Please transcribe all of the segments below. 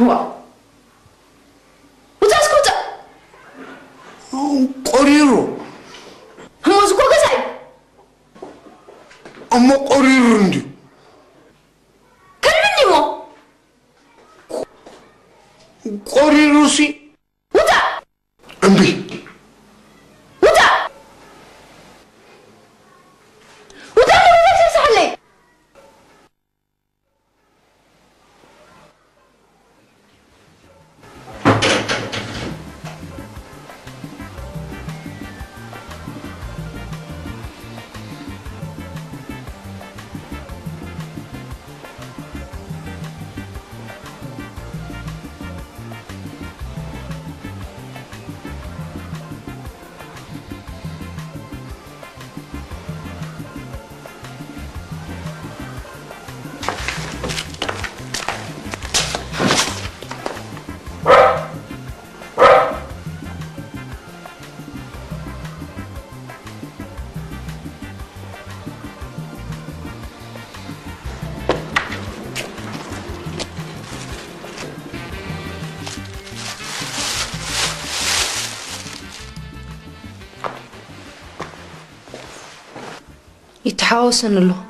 واو وتاسكوتا قريرو موزكو غزاي أما قريرو ندي كلمني مو قريرو سي وتا أمبي يتحاوسن له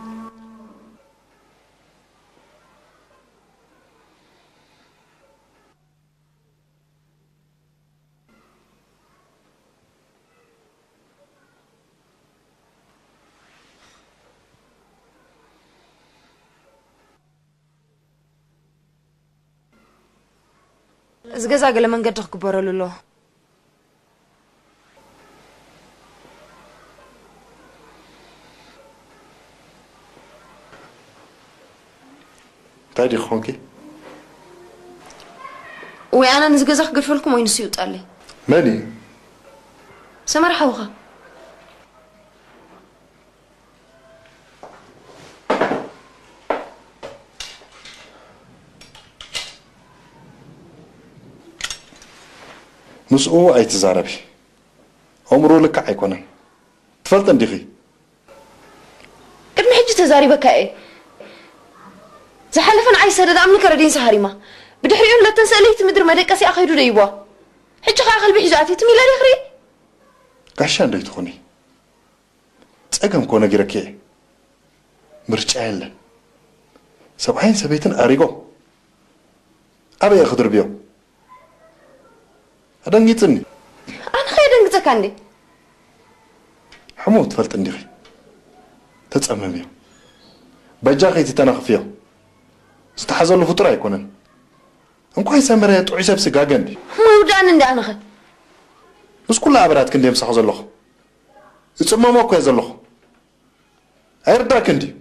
زغزا قال من قد تخبر له تايدي خونكي وانا نزغزا قلت لكم وين سيوط علي ماني سمر حوخه مسؤو أي تزاربي عمره لك عيكونا تفضل ندخي قد ما حجي تزاري بكاي زحلفن عيسى رد عملك ردين سهريما بدحريون لا تنسالي تمدر مدقسي اخيدو ديبوا حجي خا قلبي حجاتي تميلا دخري قاشان دي تخوني تصقم كونه غيركي مرچا يله سبعين سبيتن اريغو ابي اخضر بيو أدنجتني أنا خير دنجتك عندي حمود فلت ندخي تتصمم بيو بجاقي تتناخفيو استحزلو فطرة يكونن انكو يسمر يا طعي سب سغا غندي ما يودان اندي انا خ بس كل عبرات كندي مسخ زلخ يصممو كو يزلخ ايرداك اندي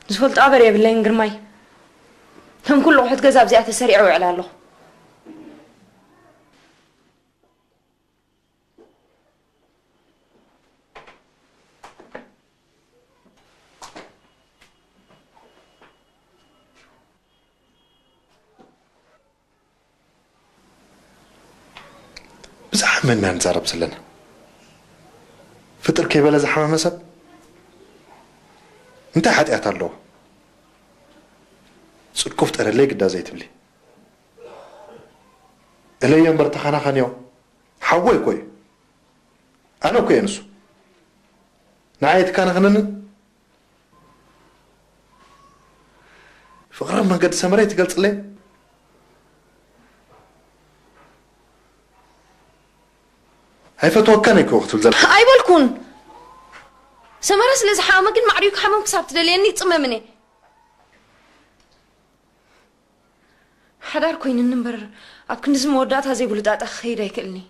زفلت عبر يا بالله انقرماي هم كل واحد كذاب زي تسريع وعلى الله بزح منا نزارب سلنا فطر كيبلا زحمه مسب انت حاتيات الله صدقفت ارلي قدا زيت بلي الي ينبر تخانا خانيو حوي كوي انا كوي انسو نعيت كان خنن فقرا ما قد سمريت قلت لي هاي فتوكاني كو وقت الزل اي بالكون سمرس لز حامك معريك حمام كسبت دليني تصممني حدار كوين النمبر أكن اسم وداتها زي بلدات أخيرة يكلني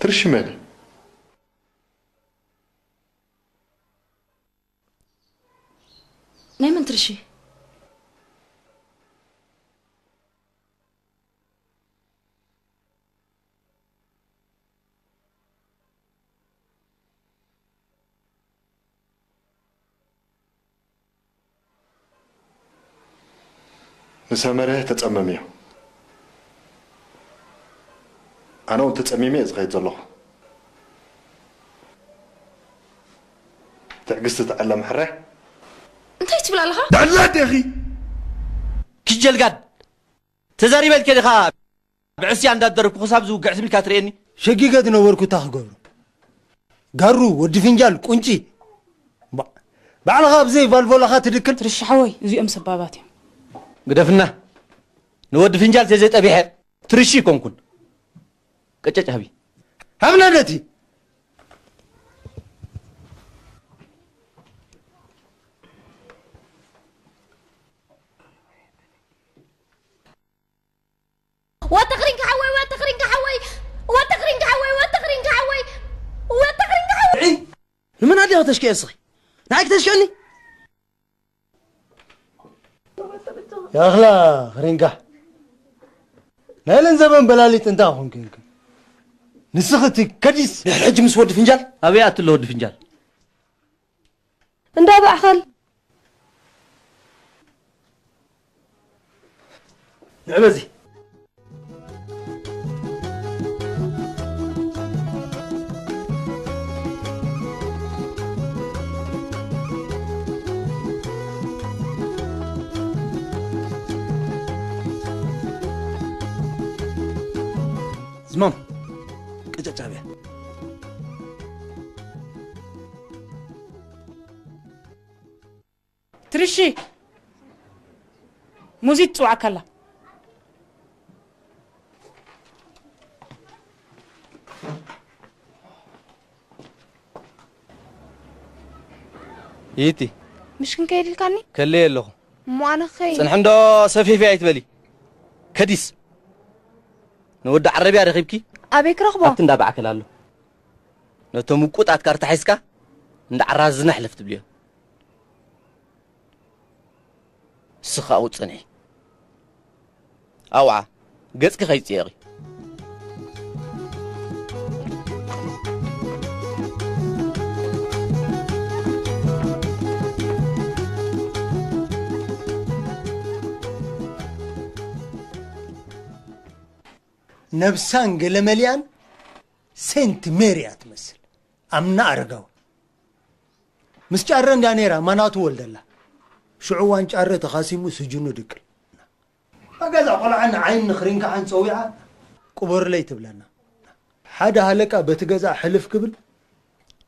ترشي مالي نايم ترشي نسمره تتصمميه أنا وأنت تصممي إذا غيت الله تعجزت تعلم حرة أنت يتبلع لها تعلت يا أخي كجل قد تزاري بالك يا خاب بعسي عند الدرب خصاب زوج قاعد سمي كاتريني شقيقة نوركو تاخقوا قارو ودي فنجال كونشي بعد غاب زي فالفولا خاتدكل ترشحوي زي أم سباباتي قدفنا نود فنجال تزيت أبي حر ترشي كونكون كتشج هبي همنا نتي وتقرين كحوي وتقرين كحوي وتقرين كحوي وتقرين كحوي وتقرين كحوي لمن هذه تشكي أصغي نعك تشكيني يا أخلا خرينكا نايلن زبن بلالي تنتاهم كنك نسختي كديس الحج مسود فنجال أبي أتلو ود فنجال اندا بأخل نعمزي زمام كجا جابيا ترشي موزيت توعى كلا يتي مش كن كيدي الكاني كلي له مو أنا خي سنحندو سفي في عيت بلي كديس نود عربي على خيبكي أبيك رغبة أنت ندابع كلالو نتوم قطعة كارت حيسكا ندعراز نحلفت بليه سخا أو تصنعي أوعى قصك خيط ياغي نفسان قلمليان سنت ميري أتمثل أمنا أرقاو مسجارن دانيرا مناتو ولدلا شعوان جارة تخاسيمو سجنو دكل أجازا قال عنا عين نخرين كعن سويعة كبر لي تبلنا حدا هلكا بتجازا حلف قبل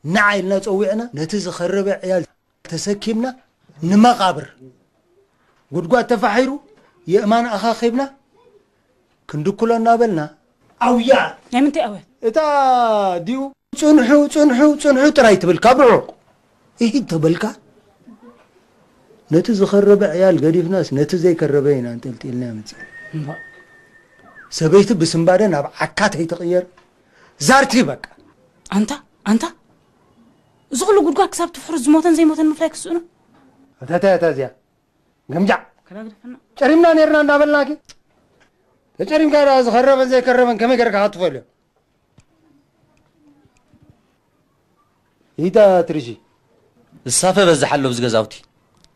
نعي لنا سويعنا نتز خرب عيال تسكيمنا نما قابر قد تفحيرو يأمان أخا خيبنا كندو كلنا بلنا أويا نعم أنت أول إتا ديو صنحو تراي تبلكا برعق إيه تبلكا نتز خرب عيال قريف ناس نتز زي كربينا أنت قلت لنا متي سبيت بسنبادن أب عكات هي تغير زارتي بك أنت زغلو قد كسبت فرز موتن زي موتن مفلاك السنة تا زيا جمجع كلا قرفنا شرمنا نيرنا نابلناكي تشرم كاراز خربن زي كربن كم يكرك هاتفولي إيدا تريجي الصافة بزحلو بزغزاوتي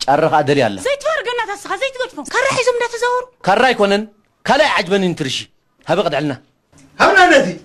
أرخ أدري الله زي تفرقنا تسخى زي تقول كرح يزم ده تزور كراي كونن كلا عجبني نترشي هبي قد علنا همنا نادي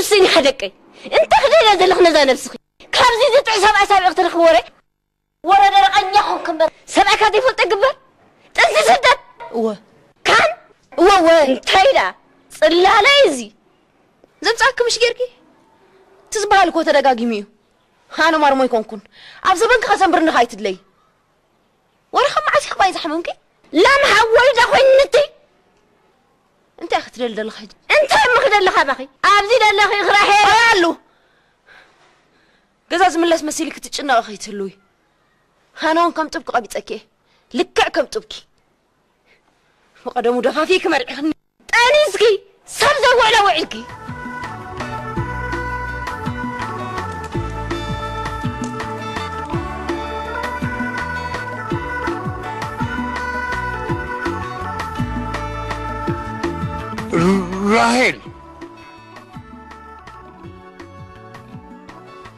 سوسيني حدقي انت خدينا زلخنا ذا نفسك كابزي زي سبع اسابيع ترخ ورا درقنيا خون كمبر سبع كاتي فلت قبر تنسي سدت كان انتايدا صلالة يزي زمساك مش جيركي تزبها لكو تدقاقي ميو أنا مارمو يكونكن عبزا بنك خسن برنا خايت لي ورخم معاسي خباي زحمنكي لا محول دخوين نتي انت اخت دل خيد انت مخدل خباخي ابزي دل خي غراحي قالو ገዛ ዝምለስ መሲል ክትጭናው ኸይትሉይ ሃኖን ከም ጥብቅ ቀቢጸከ ልክዕ ከም ጥብቂ ወቀደሙ ደፋፊ ከመርዕኽኒ ጠኒስኪ ሰብ ዘወለ ወዕልኪ راهيل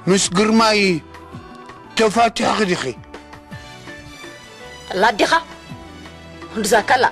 مس قرماي تفاتح غدخي لا دخا ندزاكلا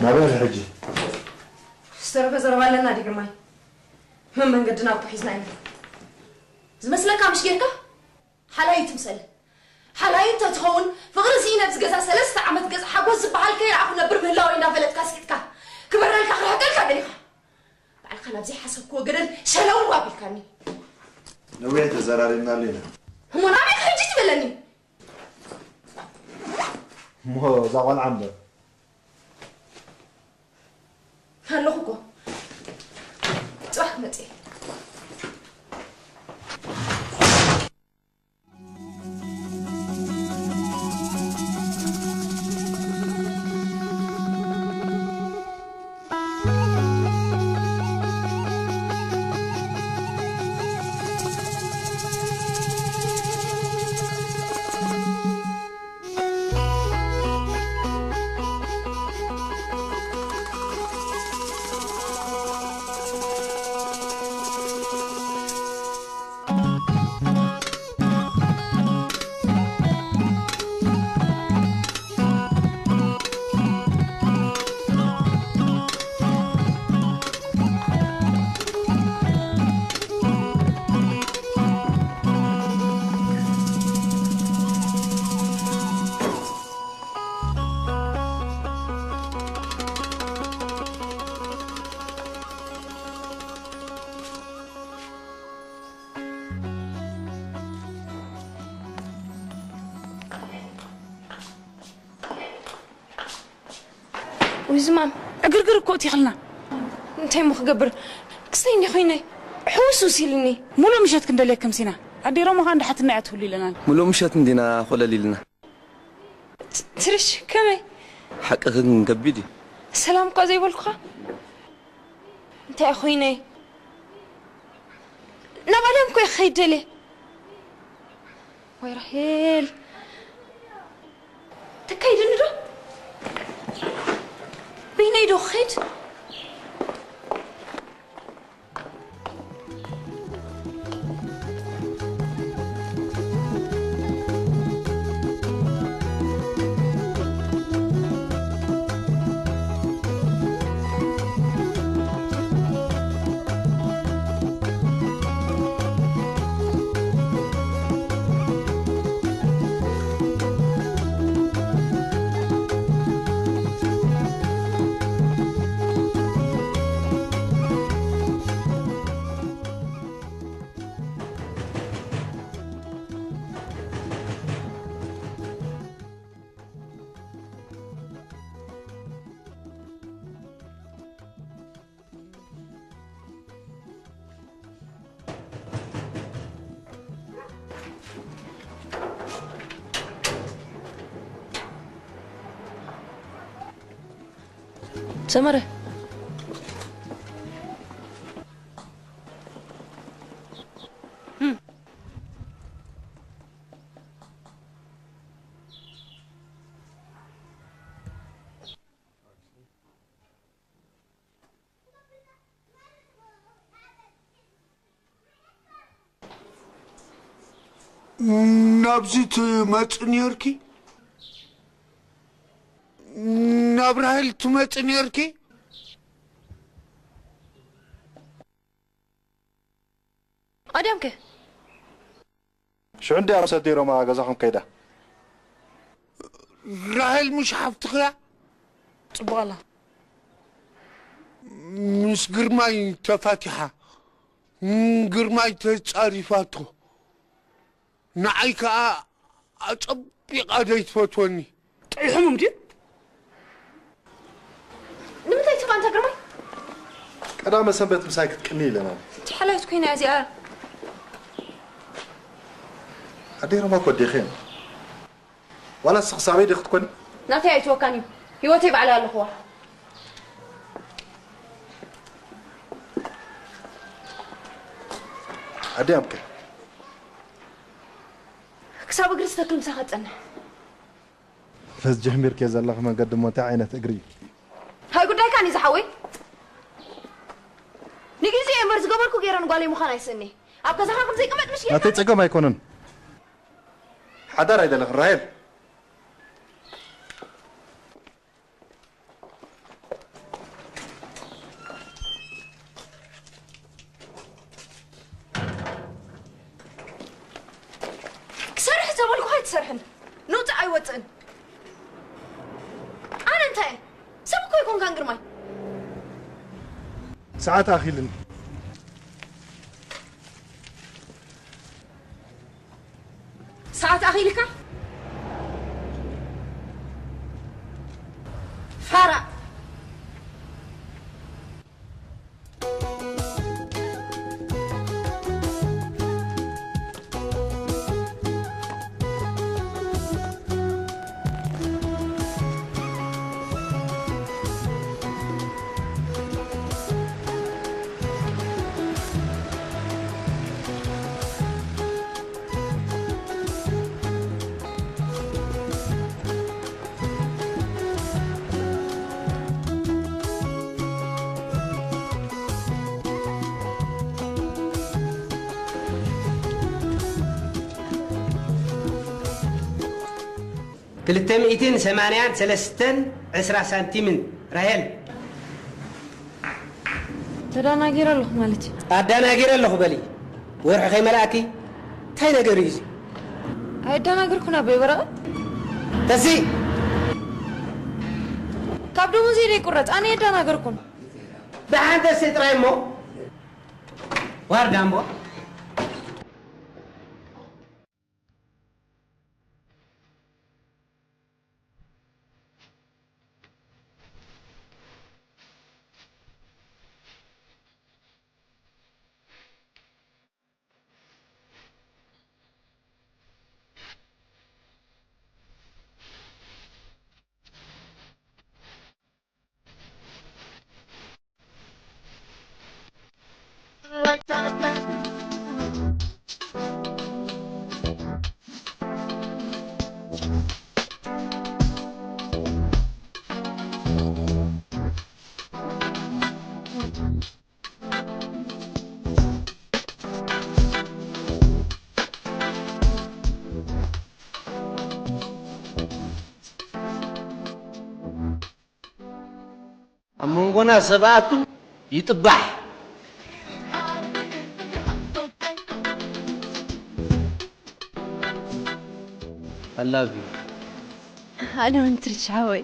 ما بين الحجي اشترى بزربا لنا دي قرماي من قدنا وحيزنا عندي زمسلك مش جيركا حلاي تمثل حلاي انت تهون فغرزينا بزقزا 3 عامات قز حقوز بحال كي عفو نبر بهلاوي نافلت كاسكتكا كبرنا لك اخر هكلكا دليخا بعد خنا بزي حسب كو قدل شلون وابلكاني نويه تزرارينا لينا هم نامي حجي تبلني مو زغل عمبر هلو خوكو صح متي وزمان اقرقر كوتي خلنا انتي مخقبر كسيني خويني حوسو سيلني مولو مشات كندليك كم سنه ادي روما كان حتى نعت لي لنا ملو مشات ندينا خلالي لنا ترش كمي حق نقبدي سلام قا زي بالخا انت يا خويني نبالم كوي خيدلي وي رحيل تكايدن دو بيني دو خيد سمرة نابزت ماتنيركي نابراهل تماتنيركي أدمك شو عندي أنا سديرو ما جزاكم كيدا راهل مش حفتخيا والله مش قرماي تفاتحة قرماي تتصاريفاتو نعيك أطبق أدي تفوتوني طيحهم دي نمتى يتبع أنت قرمي قدام سنبت مساكت قليلا تحليت كوينة زي أديرو ما كودي خين ولا سقسامي دي تكون ناتي يتوكاني يوتي على الأخوة أديمك كساب أجلس تكلم ساعات أنا فز جهمير كيز الله ما قدم متى عينة أجري هاي قد كان يزحوي نيجي زي مرز قبركو غيران قالي مخانا يسني أبقى زحكم زي كمان مش لا تتسقى ما يكونن حضر هيدا لك راهل كسرح زبالكو هاي تسرحن نوت أي وطن أنا أنتي سبكو يكون كان قرماي ساعات أخيلن ساعات أخي لك فارع كلتا مئتين ثمانية ثلاثة عشرة سنتيمن راهل تدانا غير الله مالتي أدانا غير الله بالي ورح خي ملاكي تاينا غريزي هيدانا غير كنا بيبرا تسي كابدو مزيري قرط أنا يدانا غير كن بحانت سترايمو واردامبو أمونغونا سباتو يتبح I love you. أنا ما نتريش عوي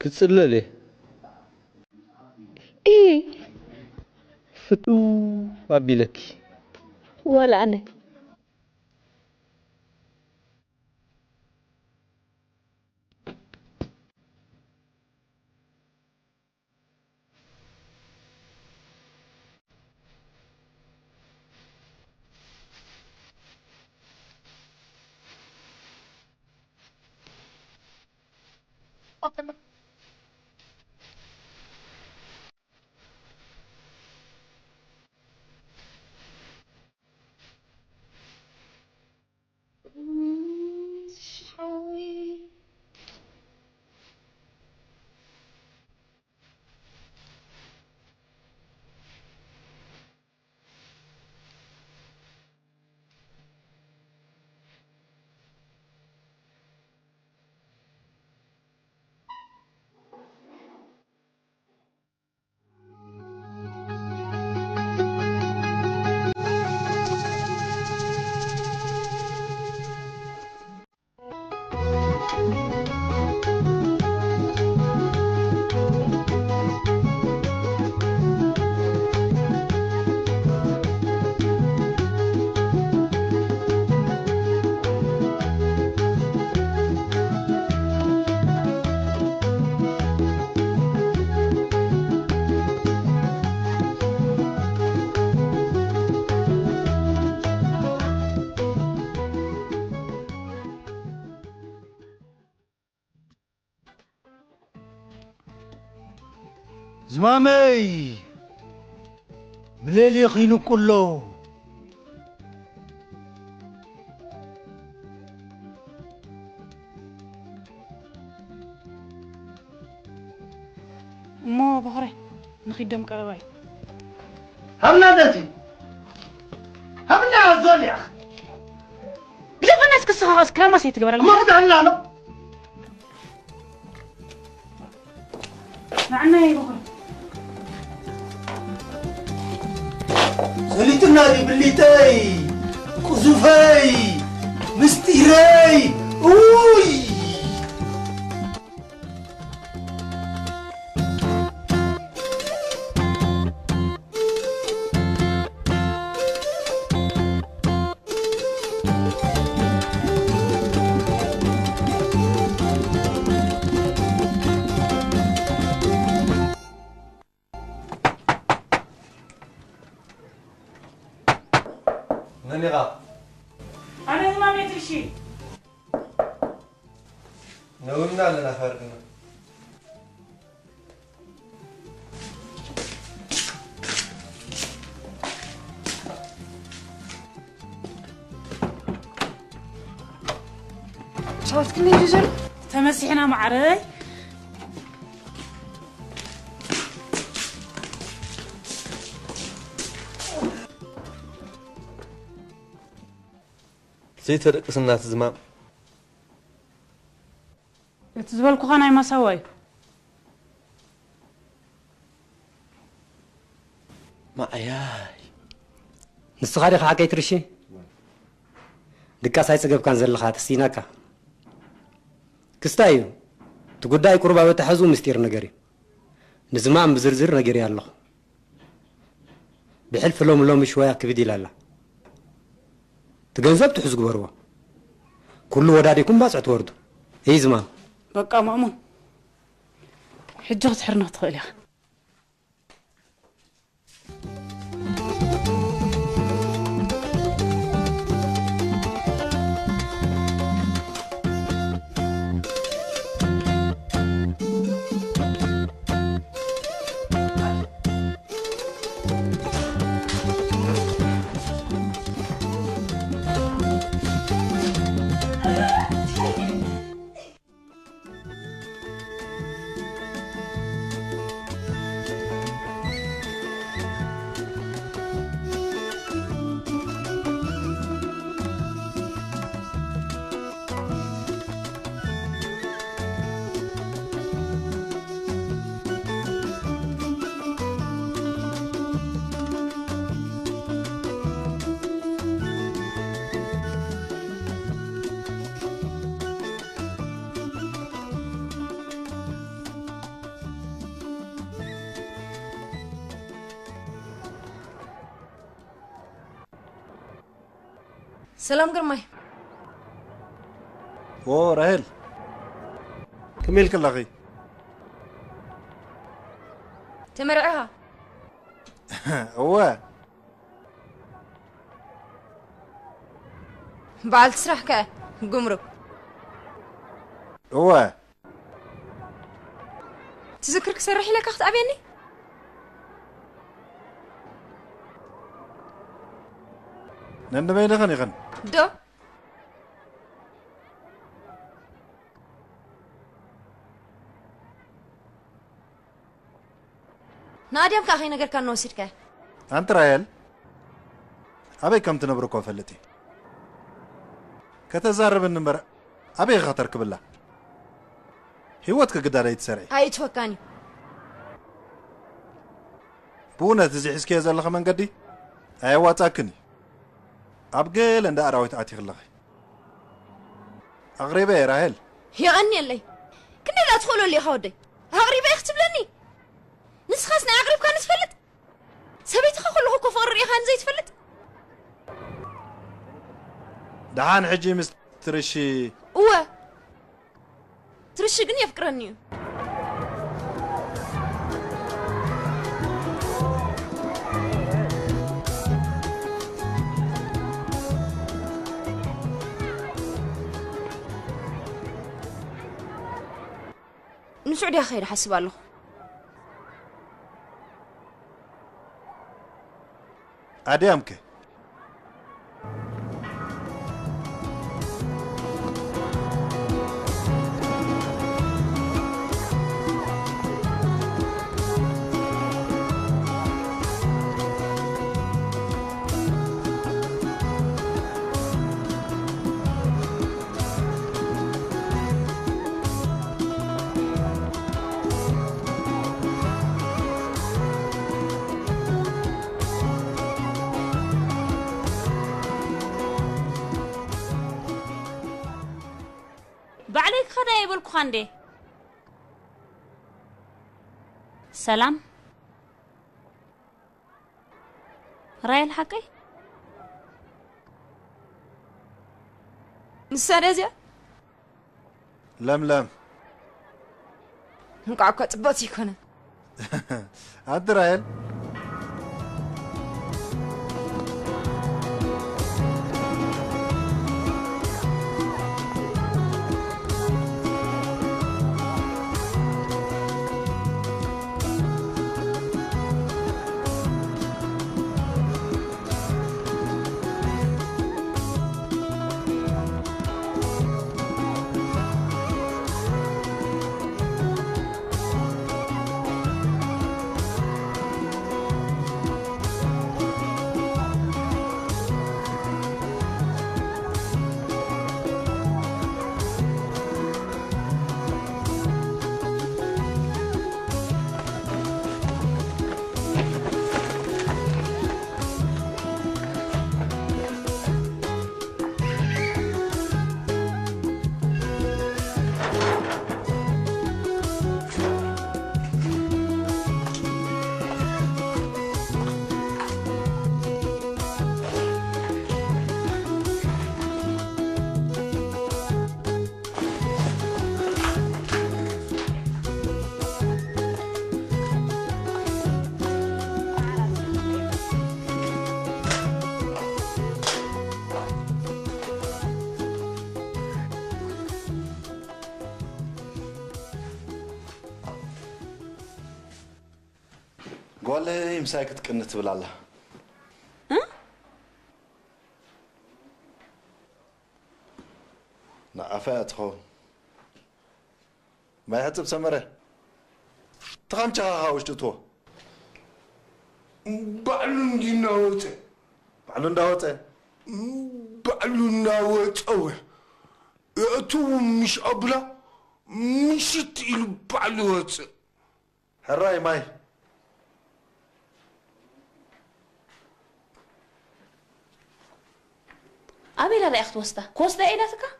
كتسللي ايه فتو أبيلك ولا انا زمامي مليل يخينو كله ما بخري نخدم قرباي همنا دتي همنا زول يا اخي بلا الناس كسخاس كلام ما سيتقبل ما بدنا له معنا يا بخري سليتنا دي بليتي قزوفي مستيري اوي ننغا انا ما مترشي نومنا لنا فرقنا شوفت كني جزر تمسحنا معري سيترق سنات زمام تزبلكو خاناي ما سوي ما عياي نسخاري حكاي ترشي دكا ساي صقب كان زلخات سيناكا كستايو تقداي قربا وتحزو مستير نغري نزمام بزرزر نغري الله بحلف لهم شويه كبدي لالا تجنزب تحز قبروا كل وداديكم باصعت وردو اي زمان بقى مأمون حجة تحرنا تخيلها سلام قرماي او راهل كميل كلاغي تمرعها هو بعد تسرح كا قمرك هو تذكرك سرحي لك اخت ابيني نن بين غني غن دو ناديم كاخي نجر كان نوسير كا انت رايل ابي كم تنبركو فلتي كتزارب النمر ابي خطر كبلا هيوتك قدر يتسرعي هاي توكاني بونا تزي حسكي زلخ من قدي اي واتاكني ابقيل عند اراويت اتي خلخي اغريبه يا راهل يا غني لي كنا لا تدخلوا لي خودي اغريبه يختب لني نسخسنا اغريب كان تفلت سبيت خلو كفر ريحان زي تفلت دهان حجي مسترشي هو ترشقني يفكرني نسعد يا خير حسب الله اديامك بعليك خدا يبلك خاندي سلام رايل حقي نسانيزيا لم نقعك تبطي كنا ادرايل قول لي مساكت كنت بالله نعفات خو ما يحسب سمره تخمشها وش تتو بعلون دي ناوته بعلون داوته بعلون ناوته اتو مش ابلا مشت الى بعلوته هراي ماي أبي لا رأيت وسطه كوستا إيه لاتك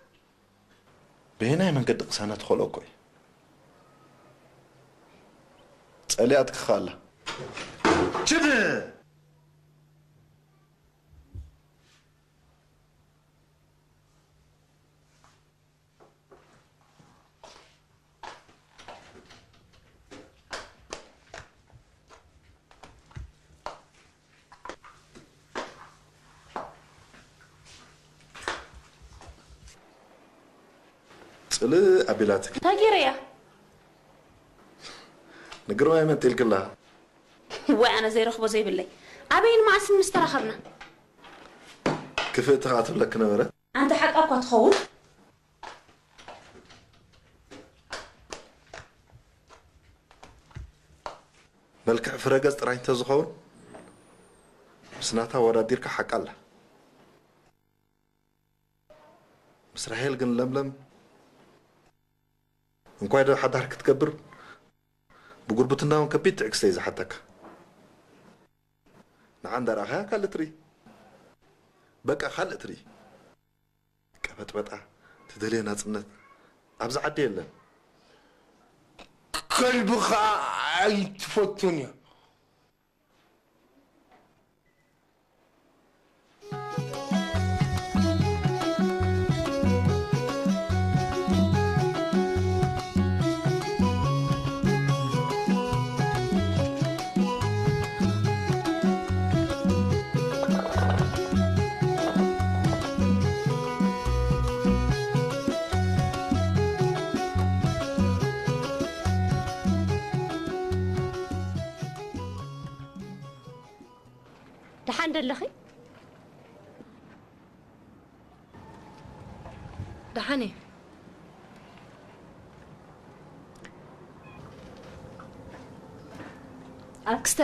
بهنا من قد قسانة خلوكوي تسألياتك خالة كده صلي أبيلاتك تاجريا نقرأ يا من تلك الله وأنا زي رخبة زي بالله أبين مع اسم مسترخبنا كيف تغاتب لك نورة أنت حق أقوى تخون ملكع فرقز تراين تزخون مسناتا ورا ديرك حق الله مسرحيل قن لملم انكو هذا حد حركة تكبر بقربتنا ونكبيت اكسليز حتك نعم دار أخيها كالتري بقى خالتري كبت بطا تدلينا صنت أبزع عدي يلا كلبك أي تفوتني دحان دلخي دحاني أكست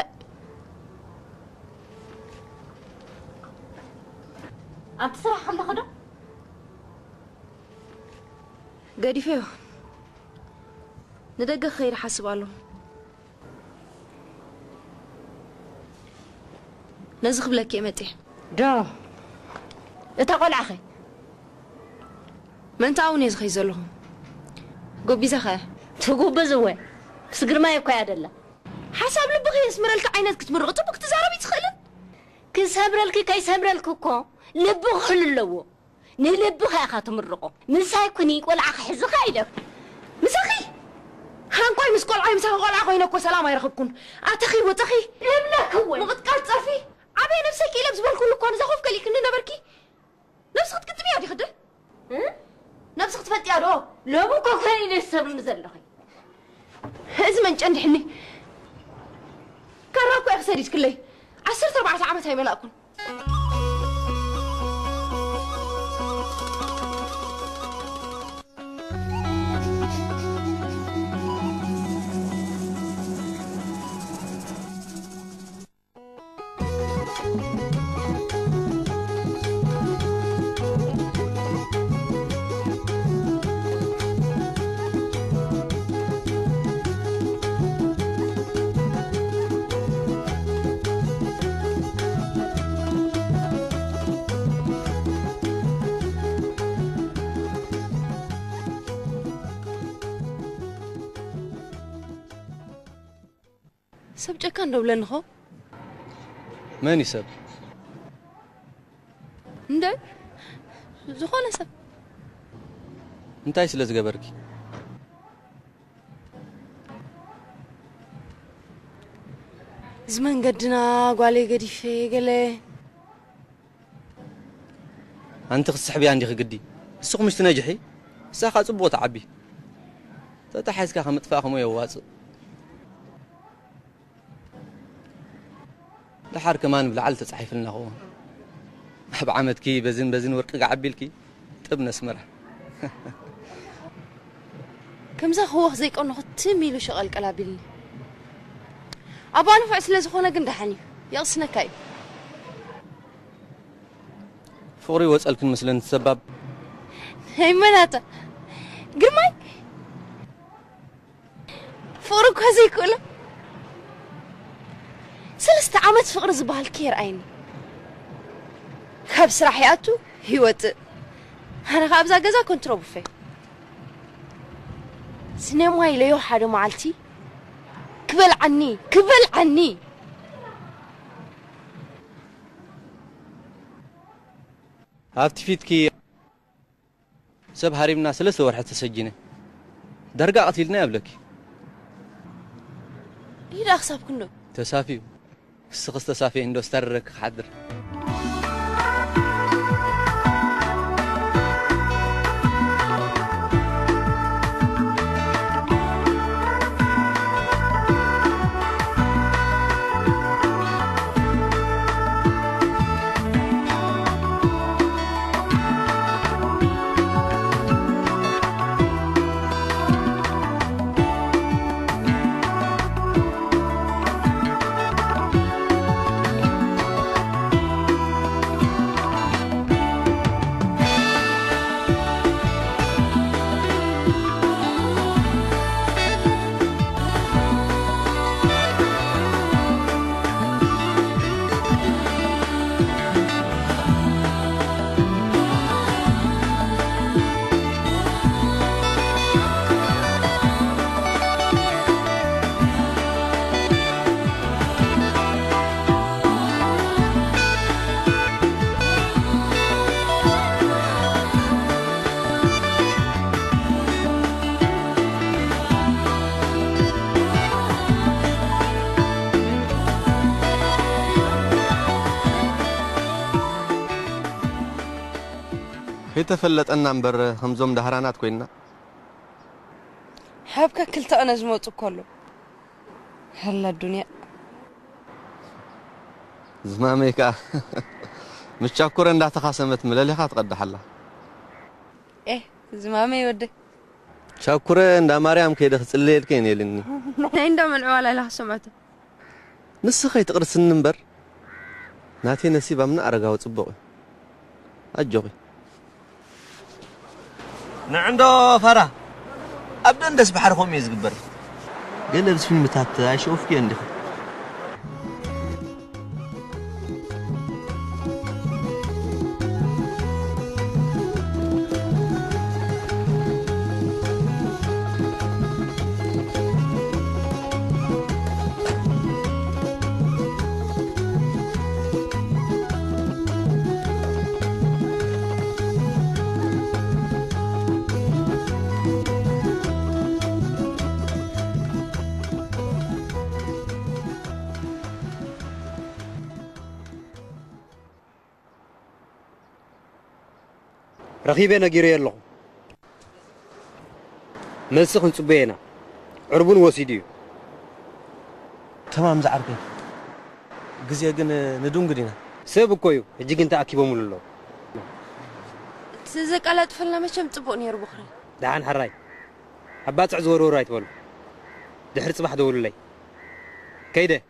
أنت صراحة حل خدا قادي فيه ندق خير حسب الله نزخ بلك يا متي دا اتقول أخي من تعاوني زخي زلهم قبي زخي تقول بزوي سقر ما يبقى يدلا حسب لبغي يسمر لك عينك تمرغ تبك تزاربي تخلل كسبر لك كي سبر لك كو لبغ خللو نلبغ يا أخي تمرغو من سايكوني ولا أخي حزق عيدك مسخي هانكوي مسكول عاي مسخي ولا أخي نكو سلام يرخبكن أتخي وتخي لملك هو مغت قال تصرفي عبي نفسك يلبس بالكل كون زخوف قال لك إننا بركي نفسك تكتبي يا دي خده نفسك تفتي يا رو لو بكو كان ينسب المزلخي زمن عند حني كراكو يا خسريت كلي 14 عامات هاي ملاكن سب جكان دولن خو ماني سب ندي زخونه سب انتاي سلا زغبركي زمان قدنا قالي قدي في قالي انت خصحبي عندي خقدي السوق مش تنجحي ساخا صبو تعبي تتحسكا خمطفاخمو يواص لحار كمان بلعل تصحيف لنا هو بعمد كي بزن ورق عبيلكي طبنا سمره كم زخوخ زي قلنا تميلو شغل قلابيل ابانو فعل زخونه قندحني يقصنا كاي فوري وصلكن مثلا السبب هي مناتا قرماي فورك هزي كله سلست عامت فقر زبال كير عيني خاب سراحياتو هيوت انا خاب زاغزا كنترو بفي سنم واي ليو حادو معلتي كبل عني هافتي فيتكي سب هاريمنا سلسة ورحة تسجينه درجة قتيلنا قبلك يدا أخساب كنو تسافي السقس تسافي عنده استرك حدر كيتفلت أنا مبر خمزوم دهرانات كوينا حبك كلتا أنا زموت كله هلا الدنيا زماميكا مش شاكور إن تخاصمت ملاليها تقدح الله إيه زمامي ودي شاكور إن مريم كيدا خسليل كين يلني عندما العوالة لها سمعته نسخي تقرس النمبر ناتي نسيبها من أرجع وتصبغي أجوغي نعنده فرح أبدا ندس بحرهم يزقبر قال لي بس في المتات أشوف كي عندي رخيبة نجيري الله مسخن صبينا عربون وسيديو تمام زعرتي جزية جن ندون قدينا سبب كويو هجيك انت أكيد بمولله تزك على تفلا مشم تبوني يا ربخري دعان حراي حبات عزورو رايت بول دحر صباح دول لي كيده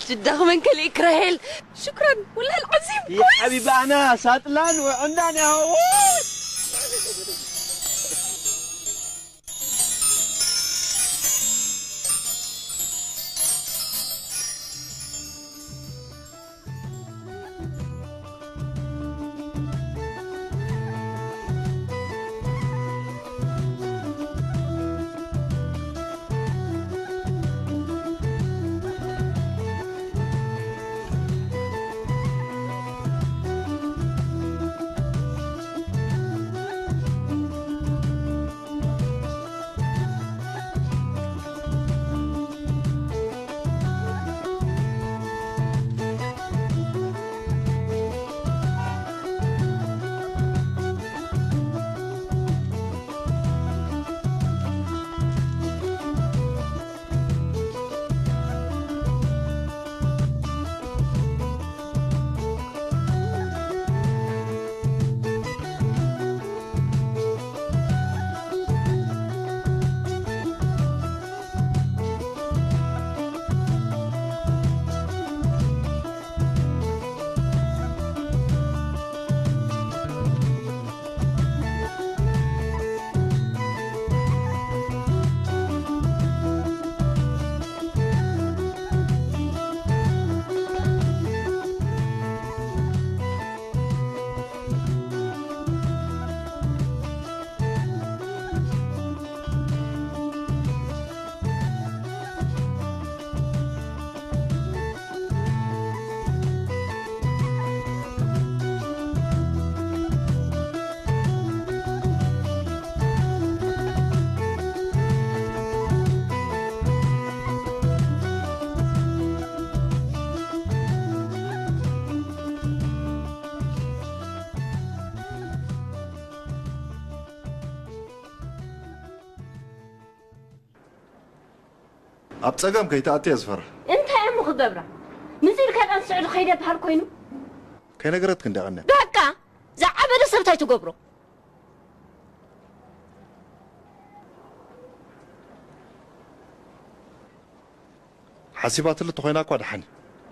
تدخمن كل إكراهيل شكرا والله العظيم يا حبيبي أنا ساتلان وعندنا هو أبتسقم كي تأتي أزفر أنت يا أم خبرة نزيل كان أنت سعود خيري بحال كوينو كي نقرأت كنت أغنى بقى زعبة سبتاي تقبرو حسيبات اللي تخينا كواد حن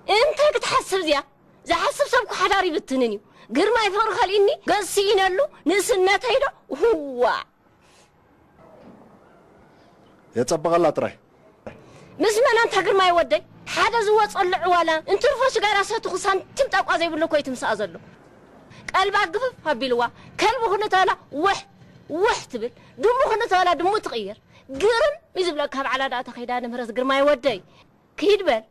أنت كتحسب زيا زحسب سبكو حداري بتننيو غير ما يفهم خليني قصينا له نسنا تيدا هو يتصبغ الله تراي مسمنا أنت غير ما يودي حدا زوات صلع ولا انت رفوش غير اساتو خسان تمطق زي بلو كوي تمسا زلو قلبا قفف هبيلوا كلب خنت ولا وح تبل دمو خنت ولا دمو تغير قرن يزبلك هب على داتا خيدا نمرز غير ما يودي كيد بل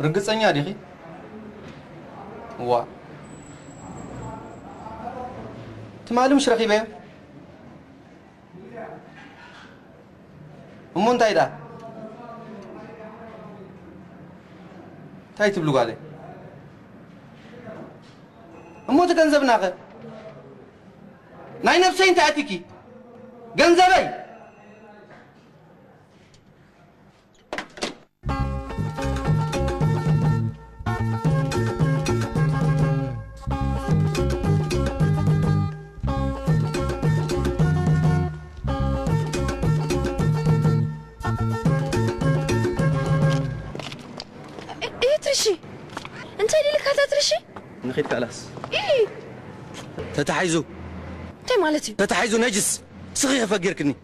رقصني ديخي وا تمالي مش رقيبه امو انت ايدا تاي تبلو قالي امو تكنزبنا خير ناي نفسي انت اتيكي ገንዘበይ ايه ترشي انت اللي لك هذا ترشي نخيت خلاص ايه تتحيزو انت مالتي تتحيزو نجس صغير فقركني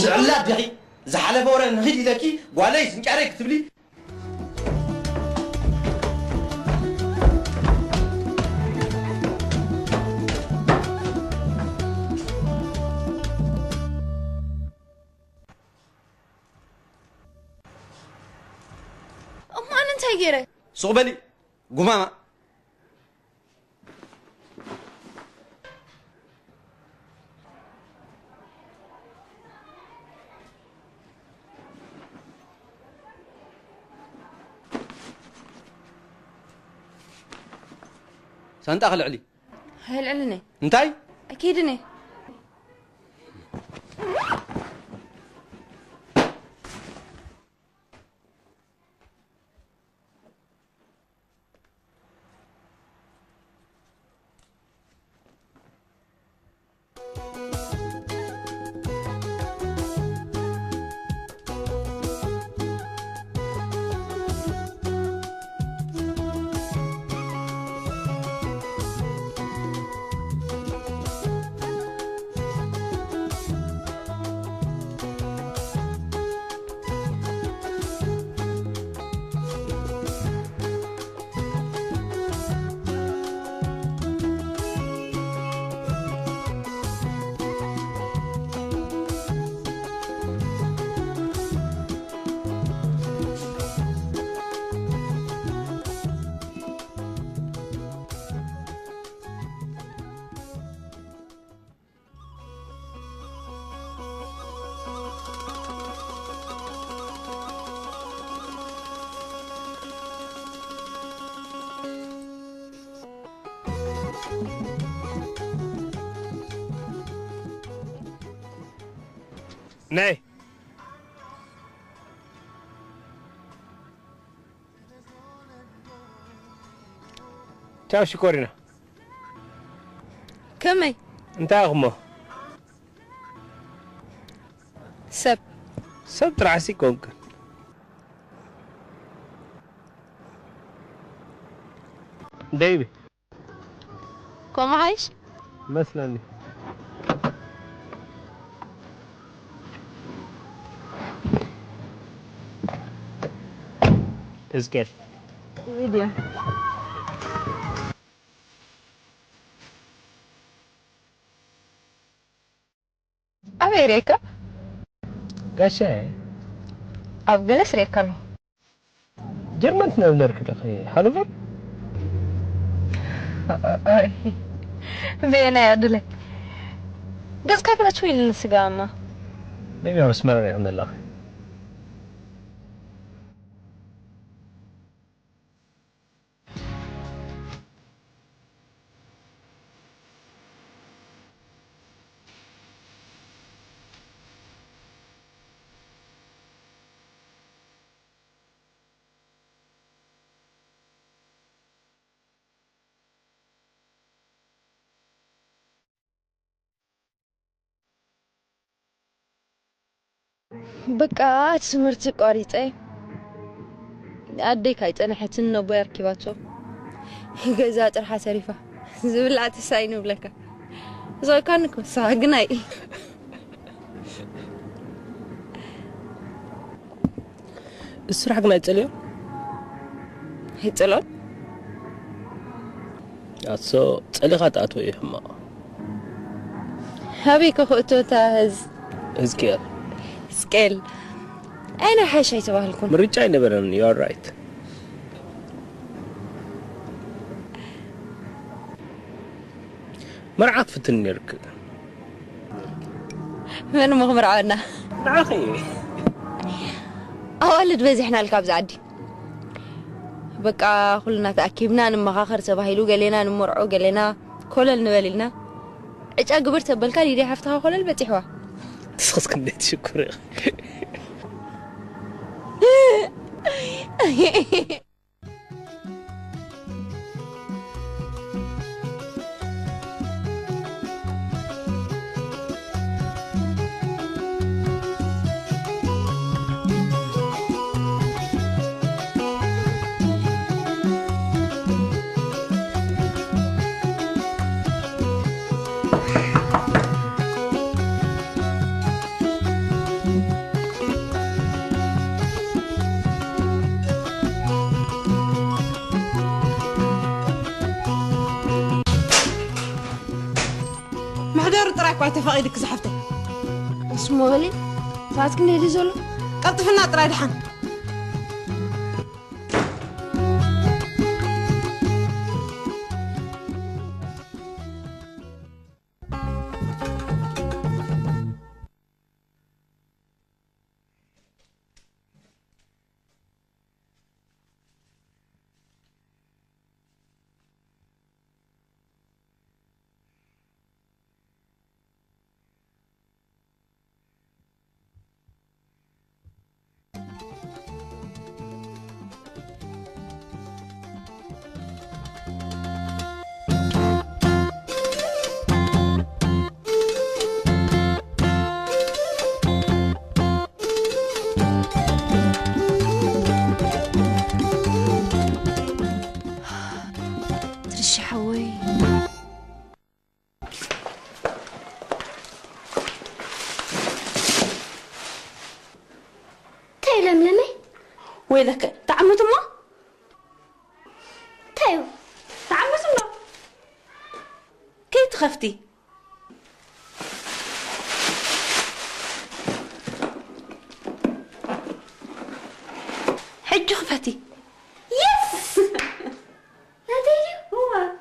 لا دقي زحلة فورا نخيل لكي وعليش نكارك تبلي اما انا انت غيره صوبلي قمامة سانتا خلع لي هاي العلنة انتاي اكيد اني ناي تشاو شكورنا كمي انت اغمو سب راسي كونك ديبي كم عايش مثلا اسكت فيديو أمريكا قاشا أفغانس ريكانو جرمن نركض اخي هالوفر بينا يا دولة قص كيف تشوي السجامة maybe I'm smelling on the luck بقى تمرت قريطه أديك أيتنحتن نبير كيباتو جزات رح سريفة زبلعت الساينو بلكا زي كانك مساقناي السرعة قنا يتسليو يتسلون أصو تسليخات أتو إيهما هابيك أخوتو تاهز هزكير سكيل أنا حاشا يتباه لكم مريجاي نبرن you're right مرعاك فتن يرك من مغمر عنا أخي أولد بزحنا الكابز عدي بقى كلنا تأكيبنا نمخاخر تباهيلو قالينا نمرعو قالينا كل النبالينا إيش أقبرت بالكالي يدي حفتها كل البتحوا تسخص كنت شكرا كوايت فقيدك زحفتي اسمه غلي ساعتك ندي زولو قلطفنا طراي دحان ويلك تعمت ما تايو تعمت ما كي تخفتي حج خفتي يس نادي هو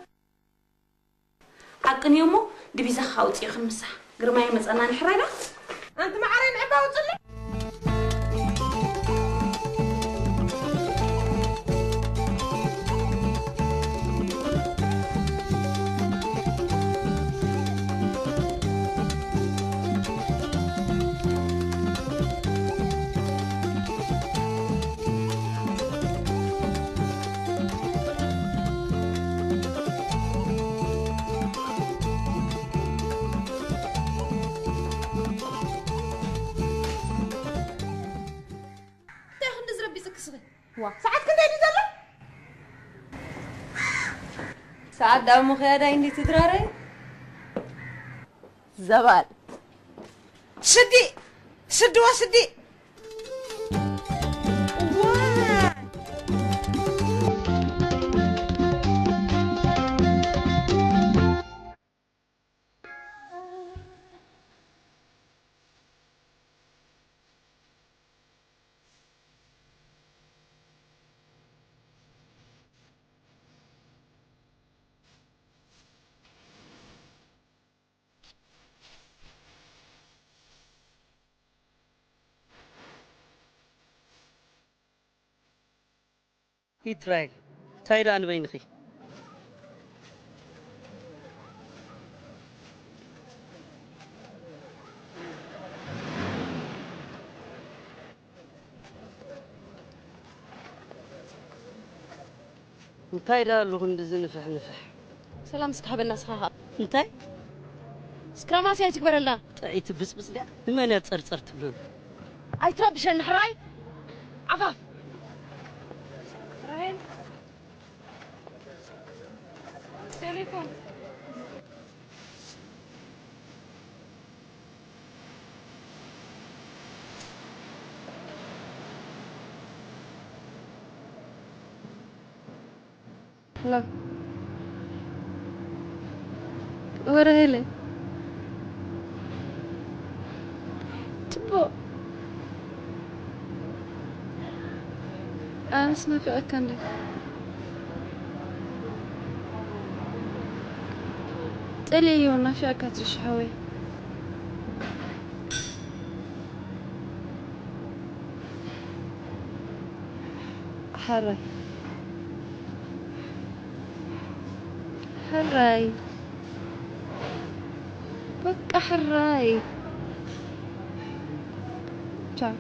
عقن يومو دبي زخاوتي خمسة قرماي مصنا نحراينا انت معارين عبا وصلي ساعات كنت هيدي زلو ساعات دامو خيادة عندي تدراري زبال شدي شدوا شدي يتراي تايران بينخي تايران لهن دزنفح نفح سلام سكحب الناس خاها انتي سكرا ما فيها تكبر الله تعيت بس ده لمن يتصرصر تبلون أيتربش النحراي عفاف راين تليفون لا ورا هلا تبو اسمع في أكندك تقلي يونا في أكاتش حوي حراي حراي بك حراي تشاو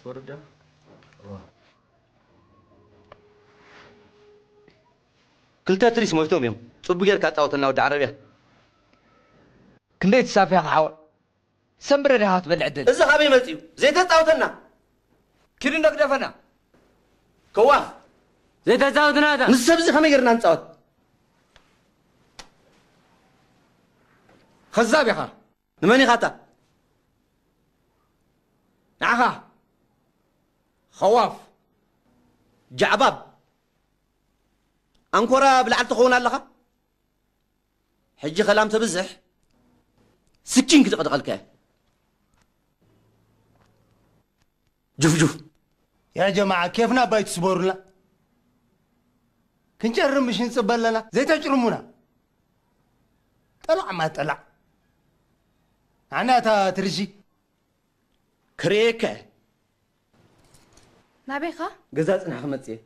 ورده كلتا تريس مويتهم يوم صب غير كاطاوتنا ود عربيه كندي تسافي حاول سمبر ريحات بالعدل اذا خابي ملتيو زيت تاوتنا كيري نقدفنا كواف زيت تاوتنا هذا نسبزي خمي غيرنا نصوت خزابي خا نماني خاطا نعخا خواف جعباب أنكورا بلعت خونا لها حجي خلام تبزح سكين كده قد قلك جوف يا جماعة كيفنا بايت سبورنا كنجرم مش نصبر لنا زي تجرمونا طلع ما طلع أنا ترجي كريكة نابيخا جزاز نحمتي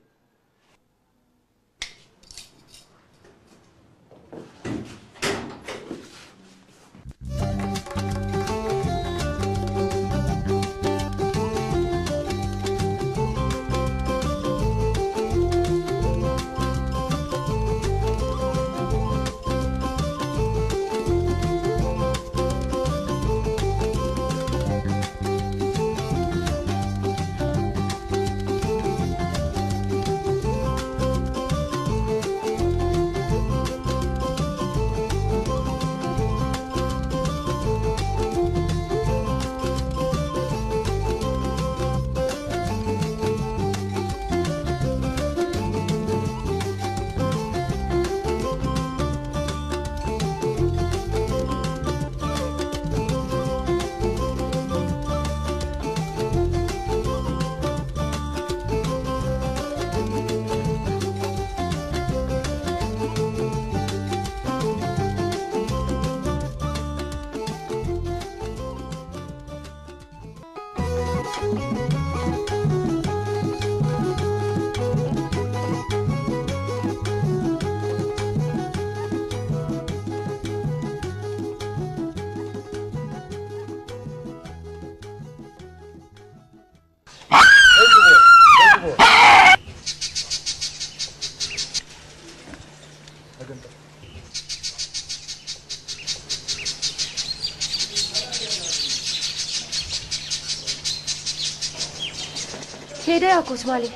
كيدا يا كوس مالي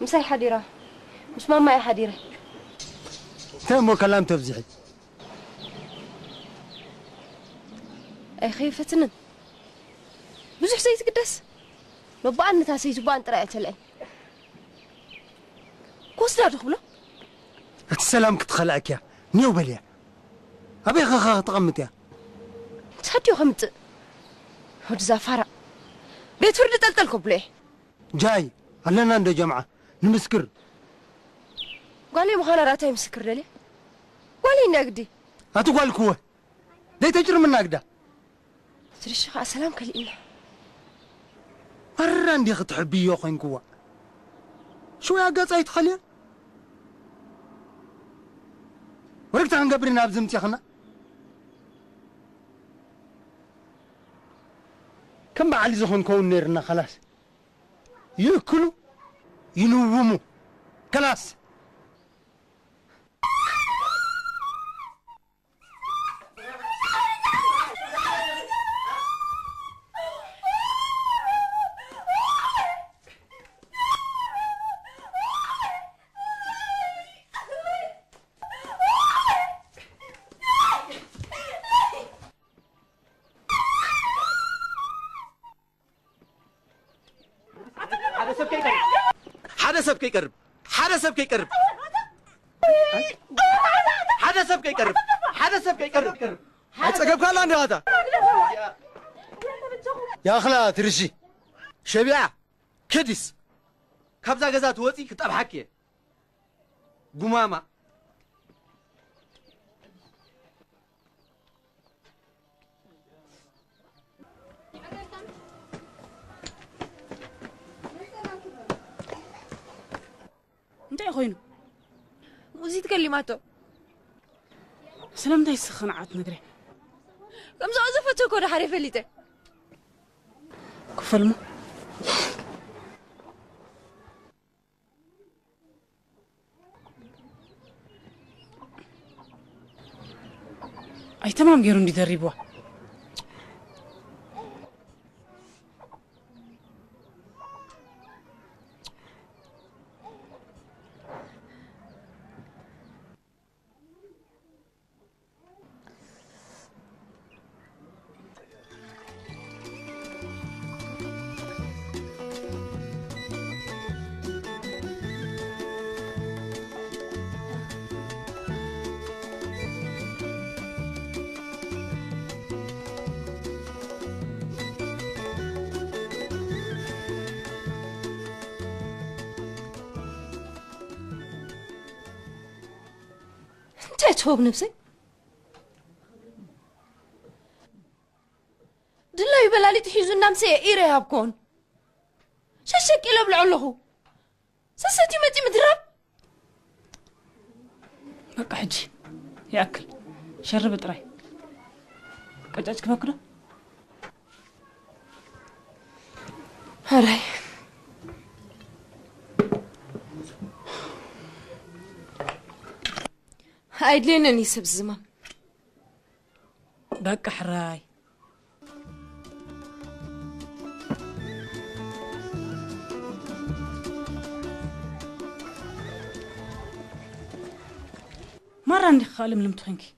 مساي حديرة مش ماما يا حديرة تمو كلام تفزعي أي خيفتنا بزح سيت قدس ربع أن تاسيت بان طلعت لأي كوس لا تخبله السلام كتخلعك يا نيو بليا أبي خا تقمت يا تحدي خمت هود زفارة بيت فرد تلتلكم بليه جاي هلنا عند جمعة نمسكر قال لي مخانا راتي مسكر لي قال لي نقدي هتقول كوه ليه تجري من نقده ترشخ السلام كلينا مرة عندي أخت حبي يا خين كوه شو يا قاص يتخلي ورقت عن قبرنا بزمت يا خنا كم بعلي زخون كون نيرنا خلاص يأكلوا ينوموا خلاص حدا سب كيقرب حدا سب كيقرب حدا سب كيقرب حدا سب كيقرب أتصقب كلا عندي هذا يا أخلا ترشي شبيعة كديس كابزا غزات وطي كتاب حكي قمامة انت يا خوينو وزيد كلماته سلام دا يسخن عاد نقري كم زعزفتو كود حريف الليته كفلمو اي تمام غيرو ندي دريبوا انت تهوب نفسي دلا يبلالي تحيزو نامسي ايري هابكون ششك إلا بلعلهو سستي متي مدرب بقى حجي ياكل شرب طراي قجاجك باكله هاي هايد لينا نيسب الزمان بقى حراي مرة عندي خالي من المتخنكي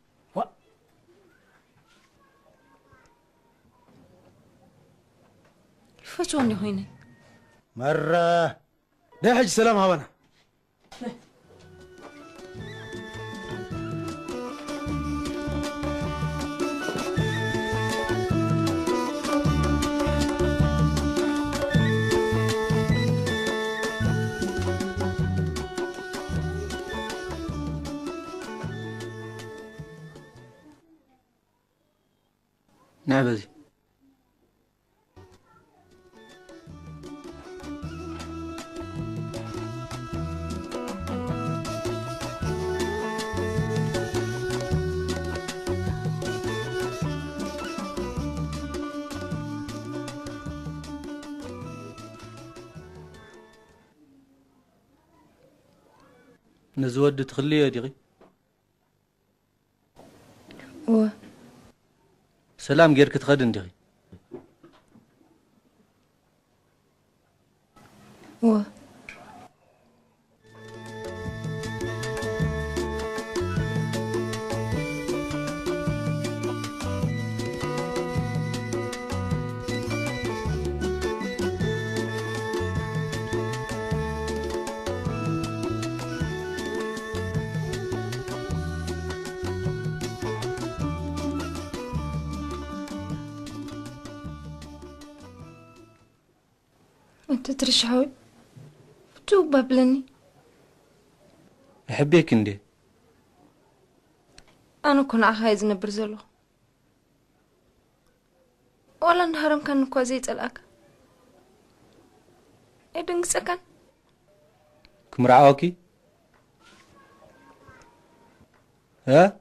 فشوني هيني مرة ده حج سلام هوانا نعبزي نزود تخليه ديغي سلام غيرك تخدن ديغي أنت ترشحوي فتو بابلني أحبك إندي أنا كنا عايز نبرزله ولا نهارم كان كوزيت الأك إدنك سكن كمرعاوكي ها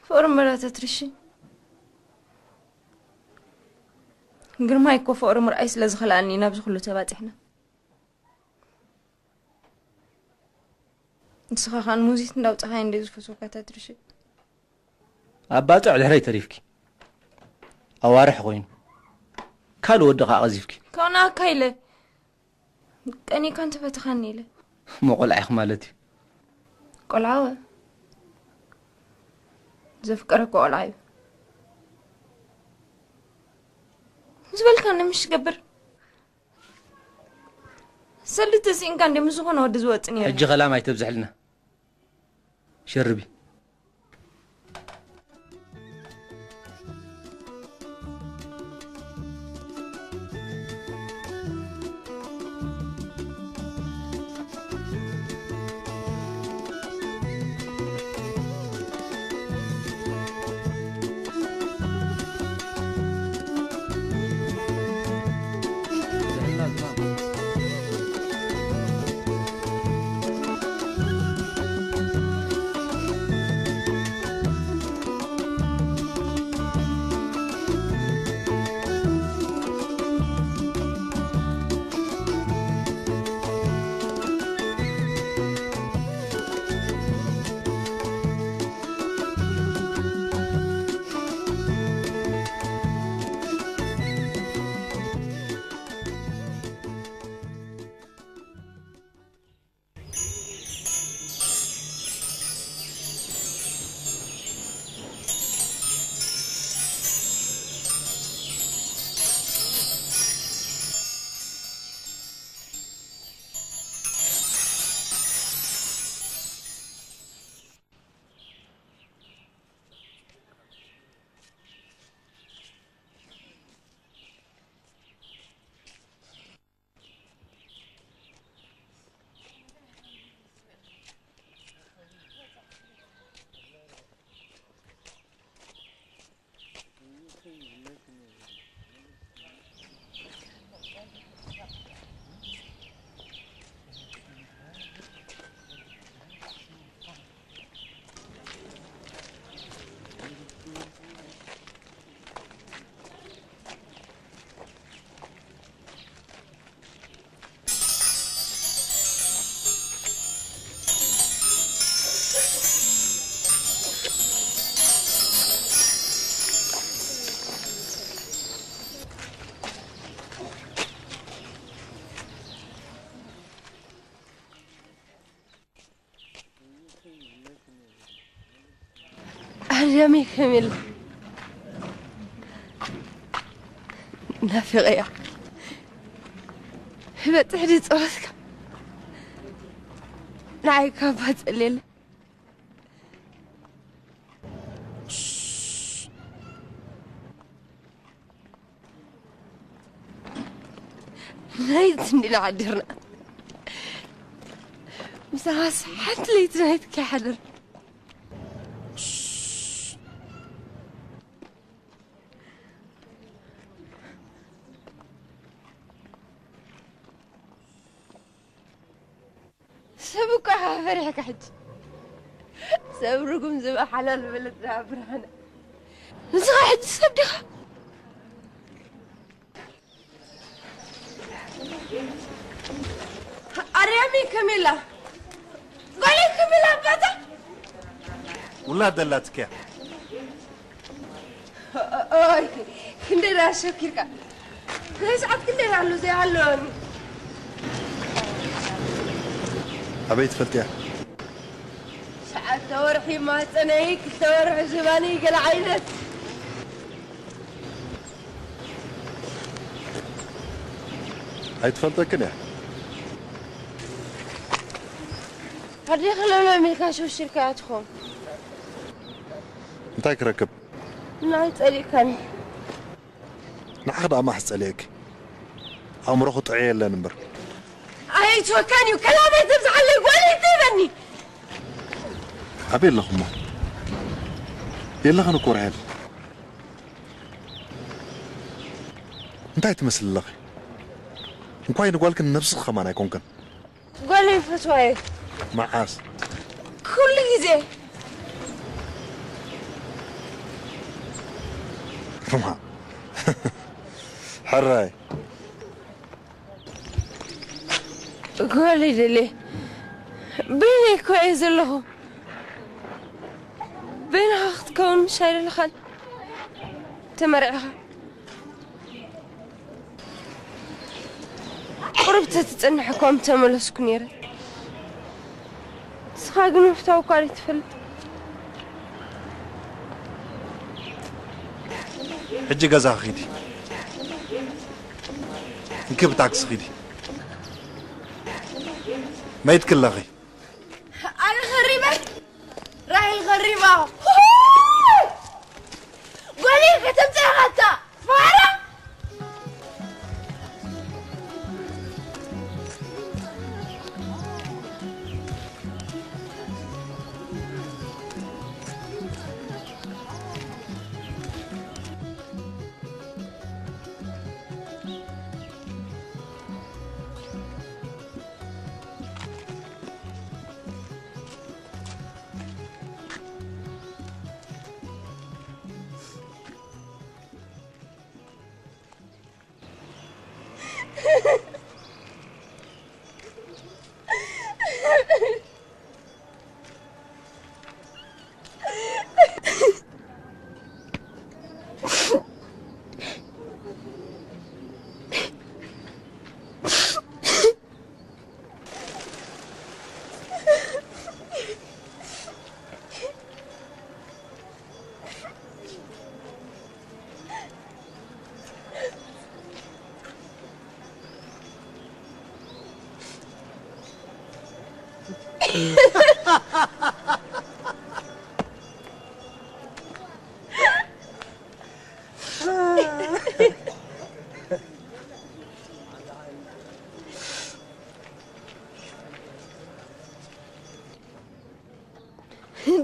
فور مرة تترشي قرما يكو فور مرة أيس لازخل عني نابز خلو تبات إحنا نسخة خان موزيت نداو تخاين ديز فسوكا تترشي أبات على هري تريفكي أوارح غوين كالو ودقا غزيفكي كونا كايلة كأني كنت فتخاني له مو قلعيخ مالتي قلعوة زفكرك قلعي زبل كان مش قبر سلت سين كان دي مسخون ود زوتني حجي غلا ما يتبزح لنا شربي أهلا كامل نافقة يا هبة تحدي صوتك نعيك هبات الليل نايت اللي عدرنا مساس حتى ليت نايت كحدر سبوك فرحك حج سبركم زبا حلال بلد برهنا نسخة حج سبدها أريامي كاميلا قولي كاميلا بدا ولا دلاتك يا أوي كندير شكرك ليش عاد كندير على زي علوني أبيت فلتيا ساعات تورحي ما تنايك تورح زماني قل عينت هاي تفلتك كده هدي خلونا ملكان شو الشركات خون انتاك ركب نايت عليك أنا نحقد ما حس عليك أمره قطعي لا نمبر أي توكاني وكلامي تفزع لي قولي تبني أبي الله خمه يلا خلنا كورهل انتهي تمثل الله نكوين نقول لك نفس الخمانة يكون كان قولي فتوى معاس كل جزء فما حراي قولي لي بيني كويس له بينها أخت كون شايل الخل تمرعها قربت تتنى حكوم تمل سكنيرة سخاق مفتاح قاري تفل حجي قزا خيدي كيف تعكس خيدي ما يتكلغي أنا غريبة راهي الغريبة قولي كتبتها غدا فارة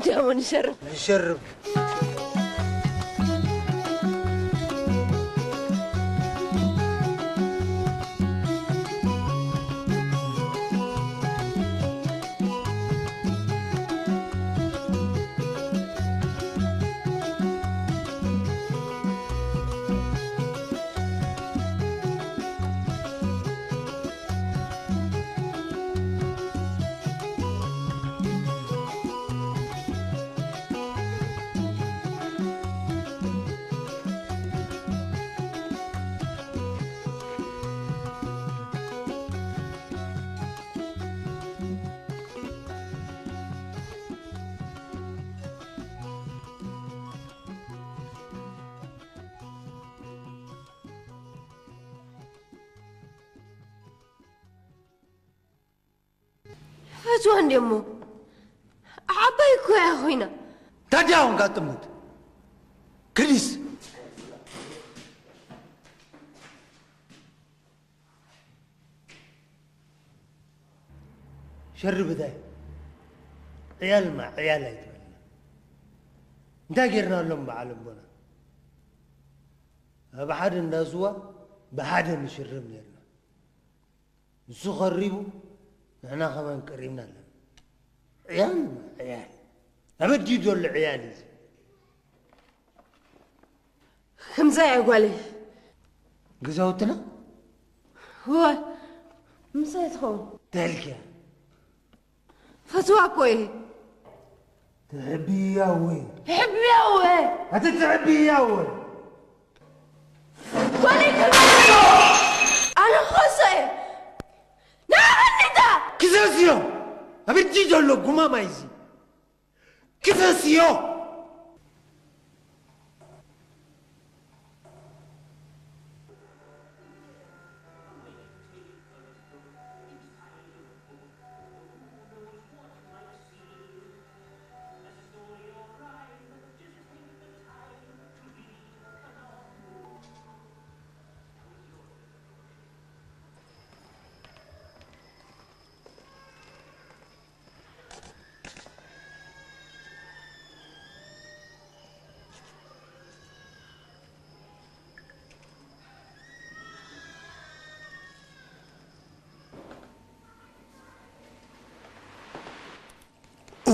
جاوا نشرب فتوان دمو عبايكو يا أخوينا تداون قاتمت كريس شرب ذا عيال مع عيال يتولى انت قرنا لهم بعلم بنا بحد النازوة بحد نشرب لنا نسو خريبو احنا كمان كريمنا لنا عيال مع عيال أبد جيدوا العيال كم زي قولي قزوتنا هو مسيت خون تلك فتوى كوي تحبي يا وين حبي يا وين هتتعبي يا وين قولي كلمة أنا خصي نعم ندا كساسيو أبد جيدوا له قمامة يزي كساسيو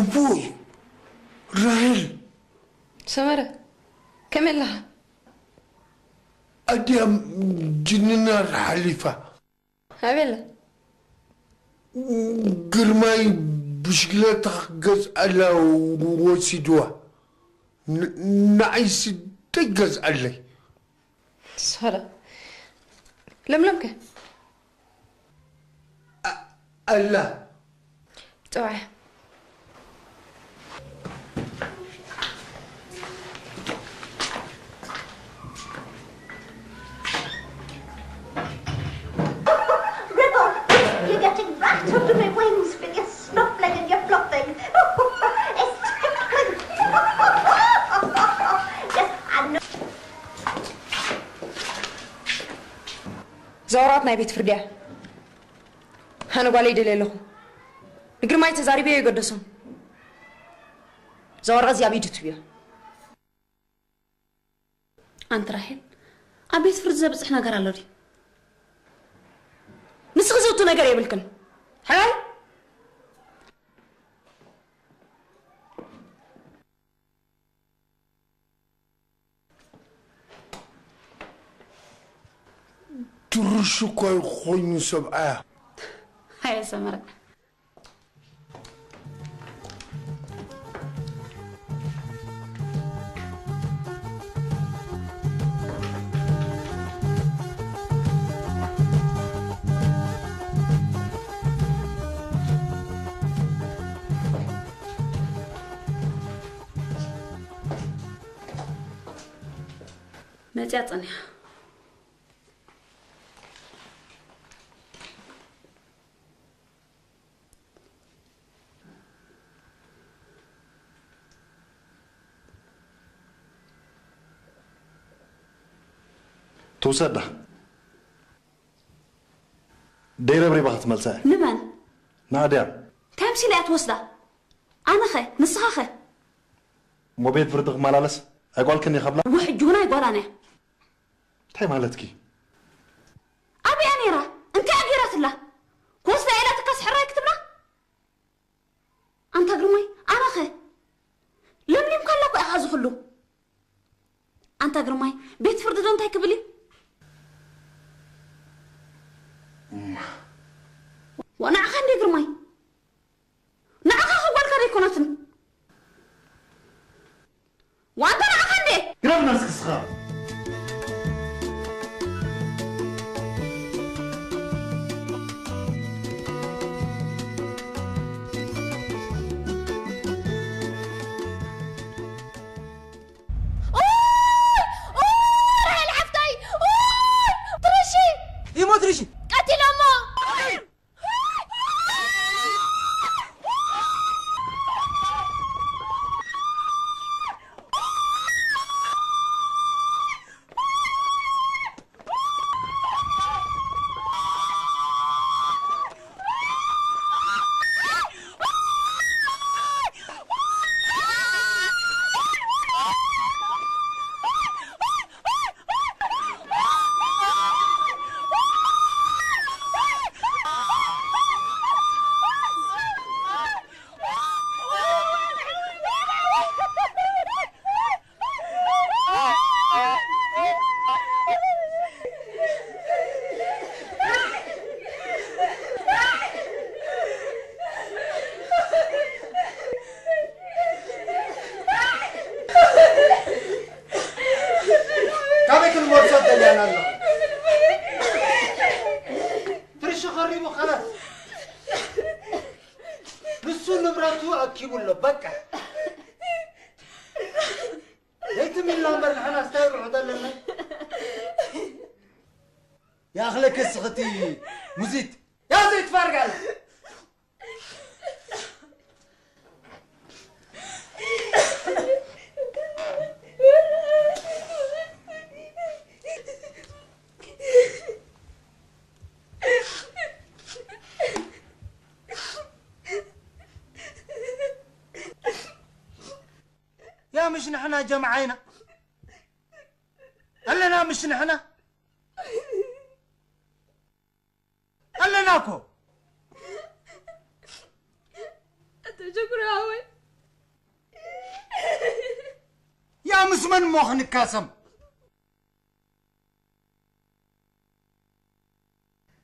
أبوي راهل سمرة كمل لها أديم جننا الحليفة هابيلا قرماي بشكلة قز على وسيدوا نعيس تقز علي سهرة لملمك الله توعي You're getting right under my wings with your snuffling and your fluffing. It's tickling. Yes, I know. زوراتنا بيت فرديا أنا قالي دليلهم نقر ما يتزاري بيه يقدسون زور غزي أبي جتبيه أنت راحين أبيت فرد زبز إحنا قرا لوري نسخ زوتو نقر يبلكن حلال ترشو كاي خوين سبعة هاي سمرة ما تعطني توصل دير بري بخت ملسا نمان ناديا كم سي لا توصدا انا خي نسخه خي مو بيت فردق مالالس اقول كني خبلا وحجونا يقول انا تحي مالتكي ابي انيرا انت اغيرت الله وصدا الى تكس حراي كتبنا انت غرمي انا خي لم يمكن لك اخذ كله انت غرمي بيت فرد دون تاي كبلي وانا عندي غرمي نعخ اول كاري كونتن وانت عندي قرب ناس كسخه يموت ريشي قتل امه يا أخلك السختي مزيت يا زيت فرقل يا مش نحنا جمعينا قال مش نحنا قال ناكو انت شكرا يا عوي مسمن موخن كاسم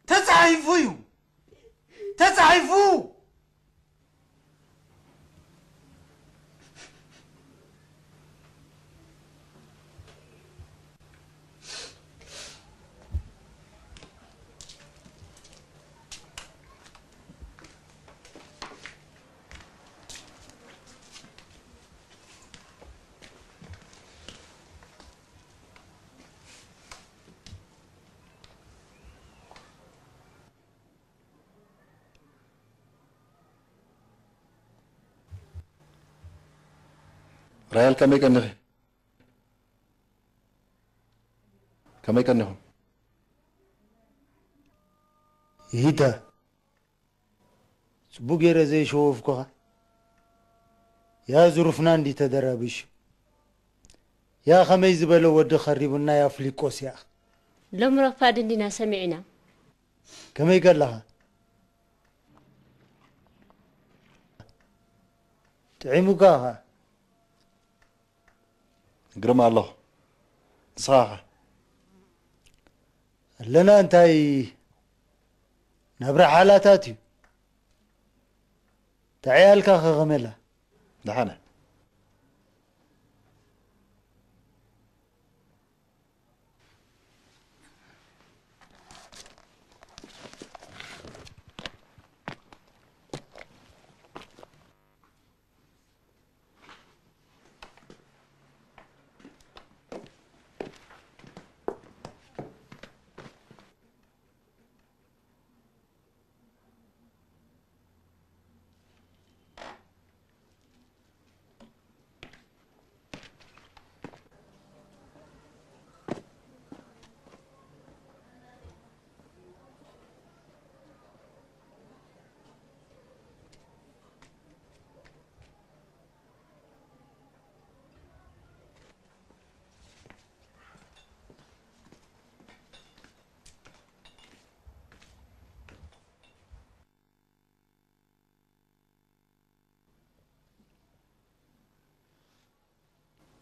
تزعيفوا تزعيفوا ريال كم يكنه كم يكنهم يدا سبوغي رزي شوفكوا يا ظروفنا اندي تدرابش يا خميز بلو ود خريبنا يا فليكوس يا لم رفاد دينا سمعنا كم يقال لها تعيموكاها قرم الله صاحة لنا انتاي نبرع حالاتاتي تعيالك غملا دحنا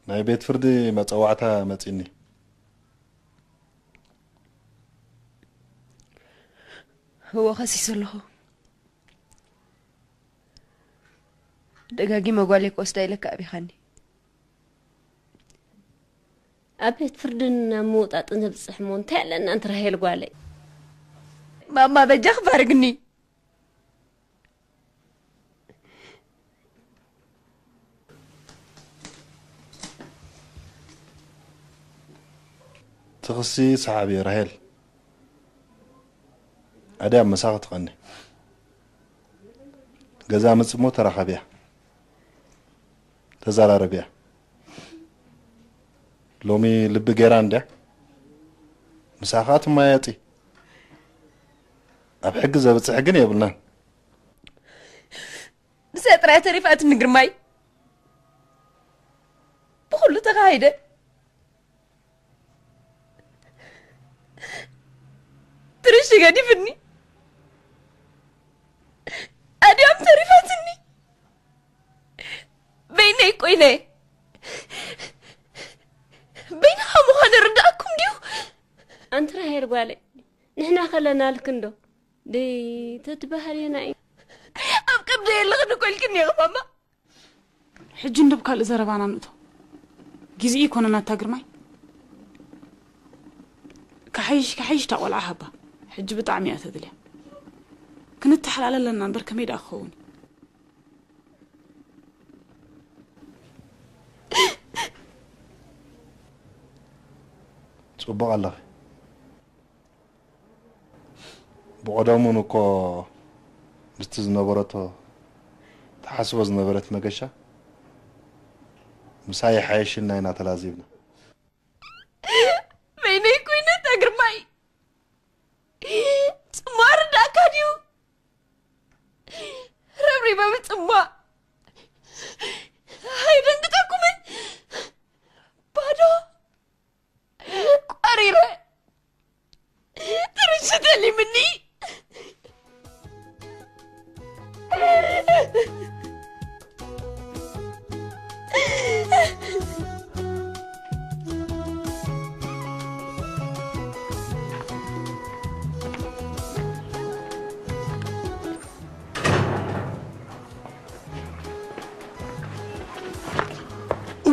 ناي بيت فردي مصوعتها مصيني هو خسيس له دقاقي مقالك وستاي لك أبي خاني أبيت فردنا موت أتنزل صحمون تعلن أنت رهيل قالي ماما بجخ فارقني تخصي صحابي رهيل أدام مساقط غني جزا مصمو ترخبيا تزار ربيا لومي لب جيران ده مساقات ما ياتي أبحق زبط حقني يبلنا ساترا تريفات النقرماي بقول تغايده تريش قاعد يفني أديم تريفاتني بيني كويني بينها مهان رداكم ديو أنت رهيل قالي نحنا خلنا لكندو دي تتبهرينا إيه أبقى بدي اللغة نقول كني يا ماما حج ندبك على زربانا نتو جزء يكوننا تاجرماي كحيش تقول عهبة حج بطعمي أتدلي كنت حلال لنا نبر كميد أخوني صبغ الله بقدامه نكو مستزنبرته تحسب زنبرت مقشة مساي حيش لنا هنا تلازيبنا بيني كوينة تقرماي تمار داكاديو ربري ما بتسمع هاي دنقتكم بادو قريرة ترشد لي مني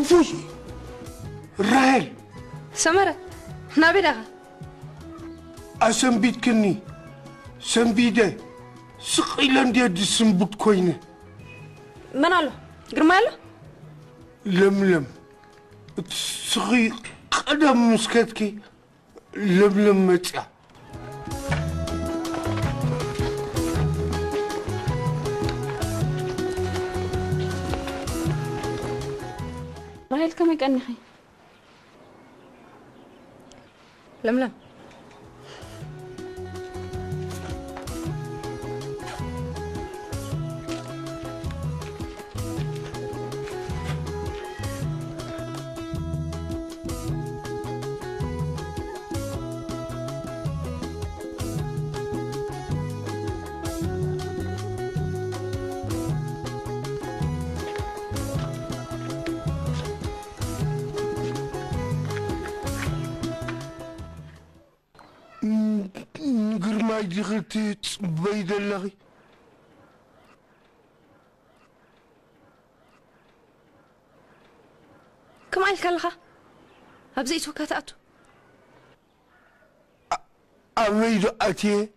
نفوش راهل سمرة نابلة أسنبيت كني سنبيدة سقيلان دي دي سنبوت كوينة من الله قرماله لملم تسقي قدم مسكتكي لملم متع راهل كم يقني خي لملم قرماي دخلتي بيد اللغي كم عيل كالخا أبزيت وكاتاتو أميدو أتي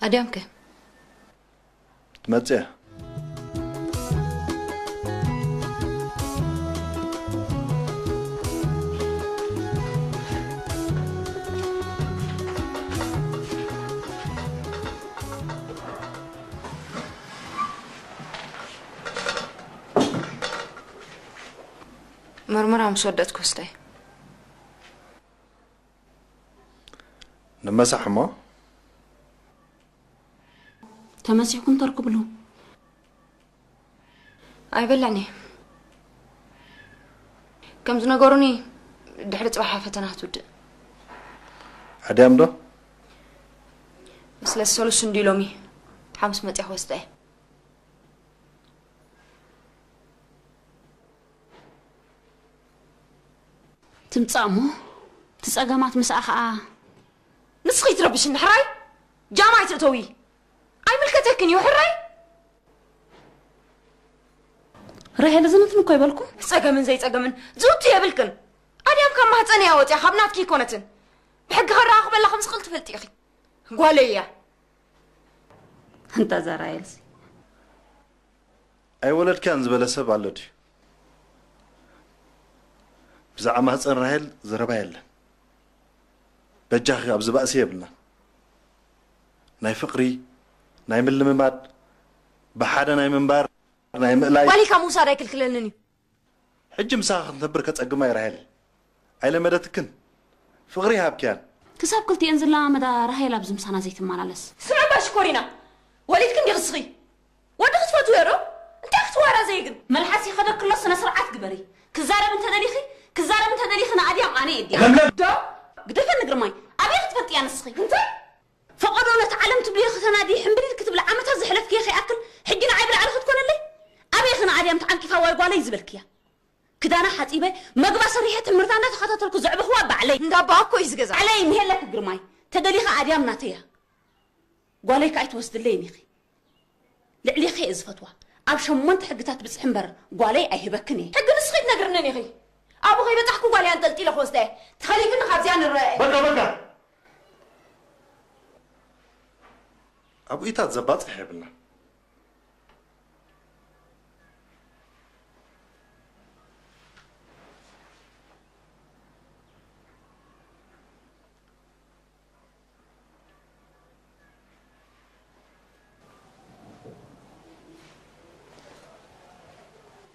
أديمك تمتع مرمرة مسودت كوستي نمسح ما تمسيحكم تركب له أي بلعني كم زنقرني دحرت صباح فتنة تود عدام ده بس لا السولوشن دي لومي حمس متيح وسطي تمصامو تسقامات مساخا نسخي تربش النحراي جامعة تأتوي أي ملكتك يا حراي راهي لازم كوي بالكم سقمن زي سقمن زوتي يا بلكن أديم كم ما تاني أوتي خبنات كي كونتن بحق هراق بلا خمس خلت فلتي أخي قولي أنت زرايلسي أي ولد كان زبالة سبع لدي بزعما هتصن راهل زربا يلا بجاخي أبز بأسي يبلنا ناي فقري ناي من المماد بحادا ناي منبار ناي مقلاي والي كاموسا رايكل كلنني حج مساخ نتبر كتسقما يراهل أي لما دتكن فقري هابكيان كساب قلتي انزل لا مدى راهي لابز مسانا زيت مالالس سمع باش كورينا وليدكن دي غصغي ودخت فاتو يرو انت اخت ورا زيقن ملحسي خدك كل سنه سرعات قبري كزاره من تدليخي كزاره من تدليخي انا اديام انا يدي دا قدف نقرماي ابي تفطي انا سخي انت فقدوا نتعلم تبليخ تنادي حمبري كتب العامه زحلف كيخي اكل حجنا عيب على تكون لي ابي خنا اديام تعنكي فواي قالي زبلكيا كدانا حطيبه مغبا سريحه تمرتانا تخاطركو زعبه هو بعلي نداباكو يزغزا علي مهلك قرماي تدليخ اديام ناتيا قالي كاي توسد لي نخي لعلي خي ازفتوا اب شمنت حقتات بس حنبر قالي ايهبكني حق نسخيت نقرنني خي ابو غيبه تحكو قالي انت قلتي له خوسته تخليكنا خابزيان الرأي بقى أبو إيتات زباط حبلنا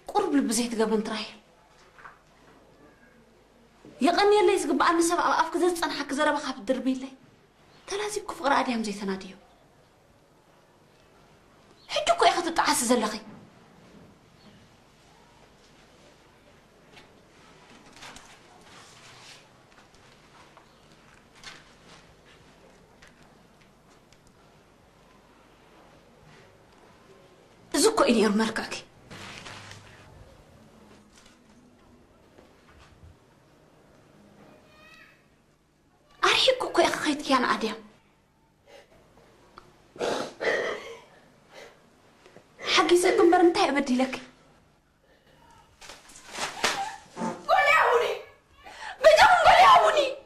قرب البزيت قبل تراي يغني اللي يسقب عن سبع أفك زي تصنح كزرة بخاف الدربي لي تلازم كفر عادي هم زي ثناديو حجوكو ياخذ التعاس زلخي زكو إني أرمركاكي أرحيكو يا خيت كيان عادي حقي سيكون برنتاي أبدي لك قولي أبوني بجاهم قولي أبوني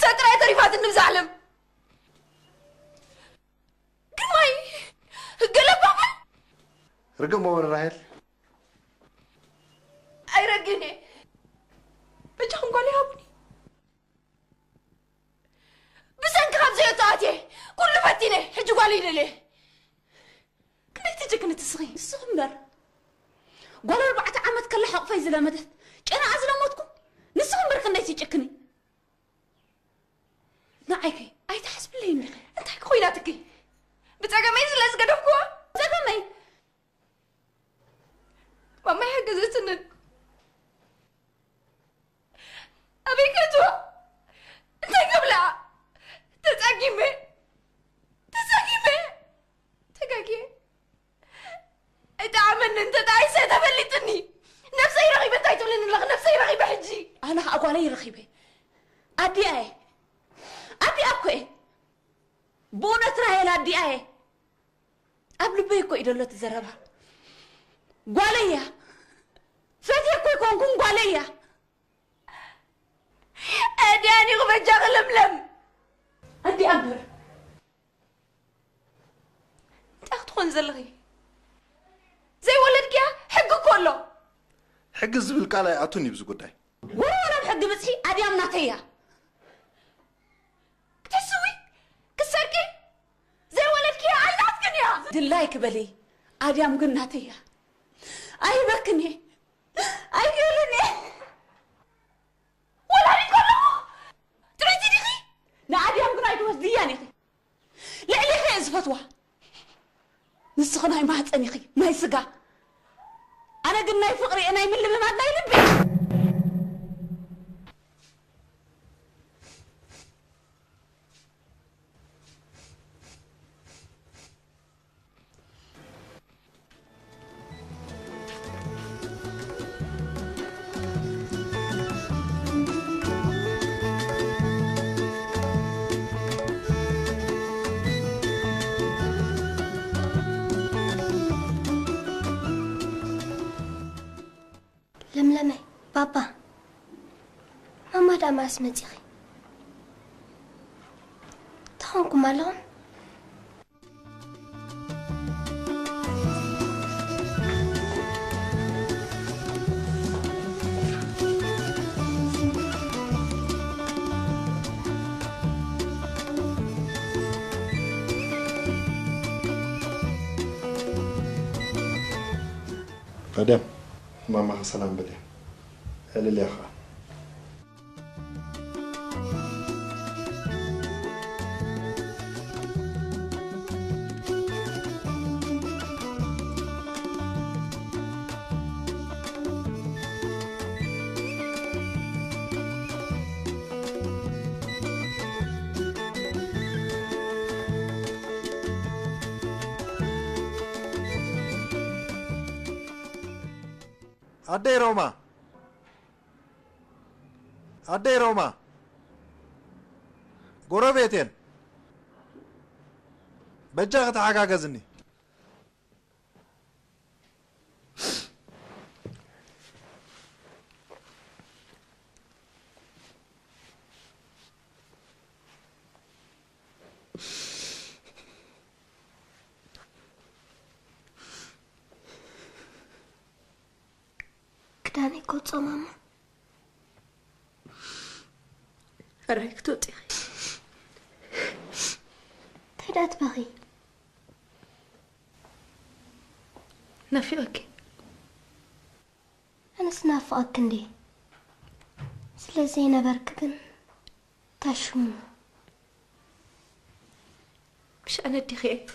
سترى تريفات النبزعلم قماي قلب بابا رقم مور راهل أي رقيني بجاهم قولي أبوني بس أنك خبزي وطاعتي كل فتيني حجو قولي ليه كنت كنت تصغي الصغمبر قالوا 4 عامات كل حق فايز لمدت انا عزل موتكم نصغمبر كنت تجكني نعيكي اي تحسب لي اني انت حق خويناتك بتاقمي زلاس قدفكوا تاقمي ماما يحجزتنن ابي كتوا انت قبلها تتاقمي انت عملنا انت تعيسة تفلتني نفسي رغيبة انت تقولين لغ نفسي رغيبة حجي انا اقوى علي رغيبة ادي ايه ادي اكو ايه بونا تراهي ادي ايه قبل بيكو ايدو اللي تزربها قواليا فتي اكو يكون قواليا ادي اني غبجة غلملم ادي امبر تاخد خنزلغي زي ولدك حق كله حق الزبل قال يعطوني بزو قداي وانا بحق بصحي ادي امناتيا كتسوي كسركي زي ولدك عينات كنيا دلايك بلي ادي ام قناتيا اي بكني اي قولني ولا لي كله تعيتي دي نعدي ام قنايت وزياني لعلي خي ازفتوا نسخناي ما هتصنيخي ما يسقى انا قلنا فقري انا يمل بما لا يلبي لملمي بابا ماما دا ما اسمتيخي تخونكم مالون مدام ماما سلام بدي هل اللي أخا أدي روما أدي روما قربيتين بجاغ تعاقاقزني كوت ماما رايك توطي تدات بغي نافقك أنا سنافقك ندي سلازي نبرككن تشمو مش أنا ادخي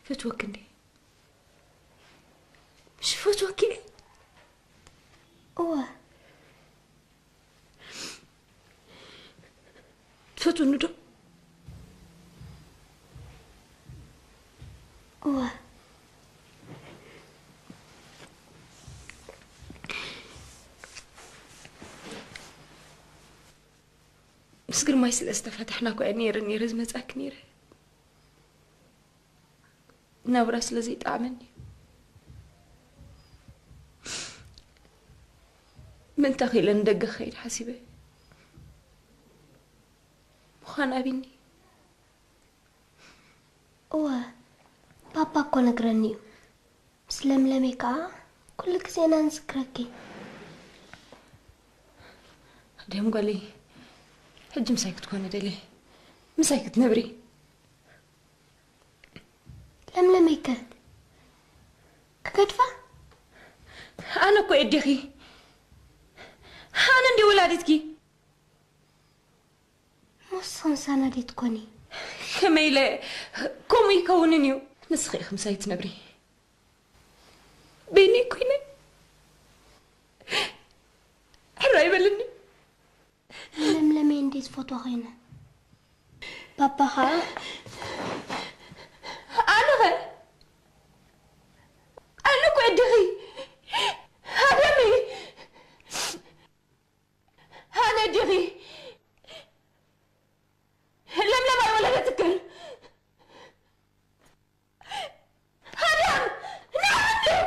فتوك ندي مش فتوك تفتو ندو مسكر ما يسل استفتحنا كو نير زمصاك نير نورا سلازي طعمني من تخيل ندق خير حسيبه مخانا بيني بابا كو نقرني مسلملمي كا كل كسينا نسكركي ديم قالي حج مسايكت كون دلي مسايكت نبري لملمي كا كدفا انا كو ادخي انا ندي ولادتكي مصن سنة دي تكوني كميلة كوم يكوننيو نسخي خمسايت نبري بيني كويني حراي بلني لملمين ديس فوتو غينا بابا خا أنا كو ادخي هدمي أنا ادخي لم ولا تتكل هدم نعم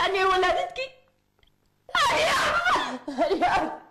أنا ولدتك هيا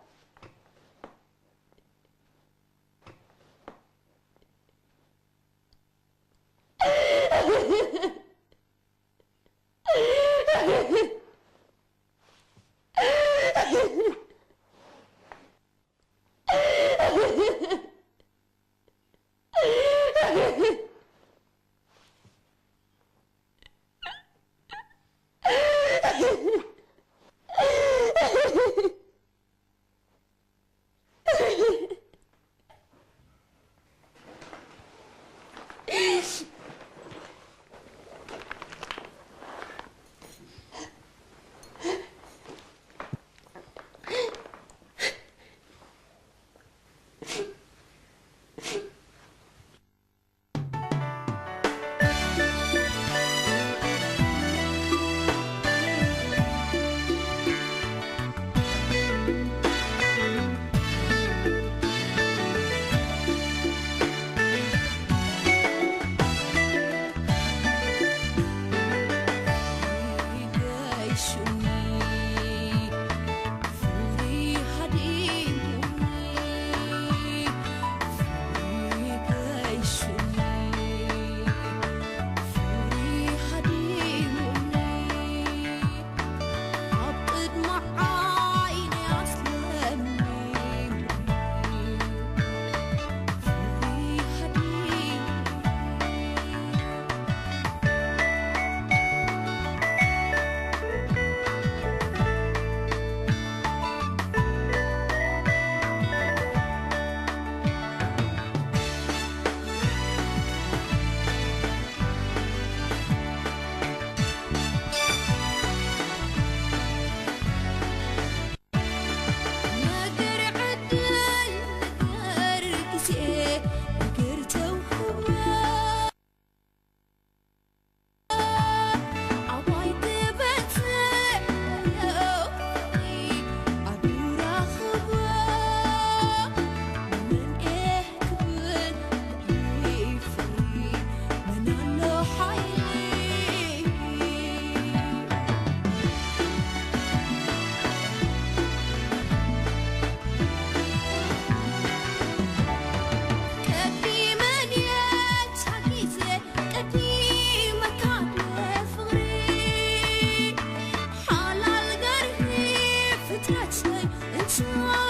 stay into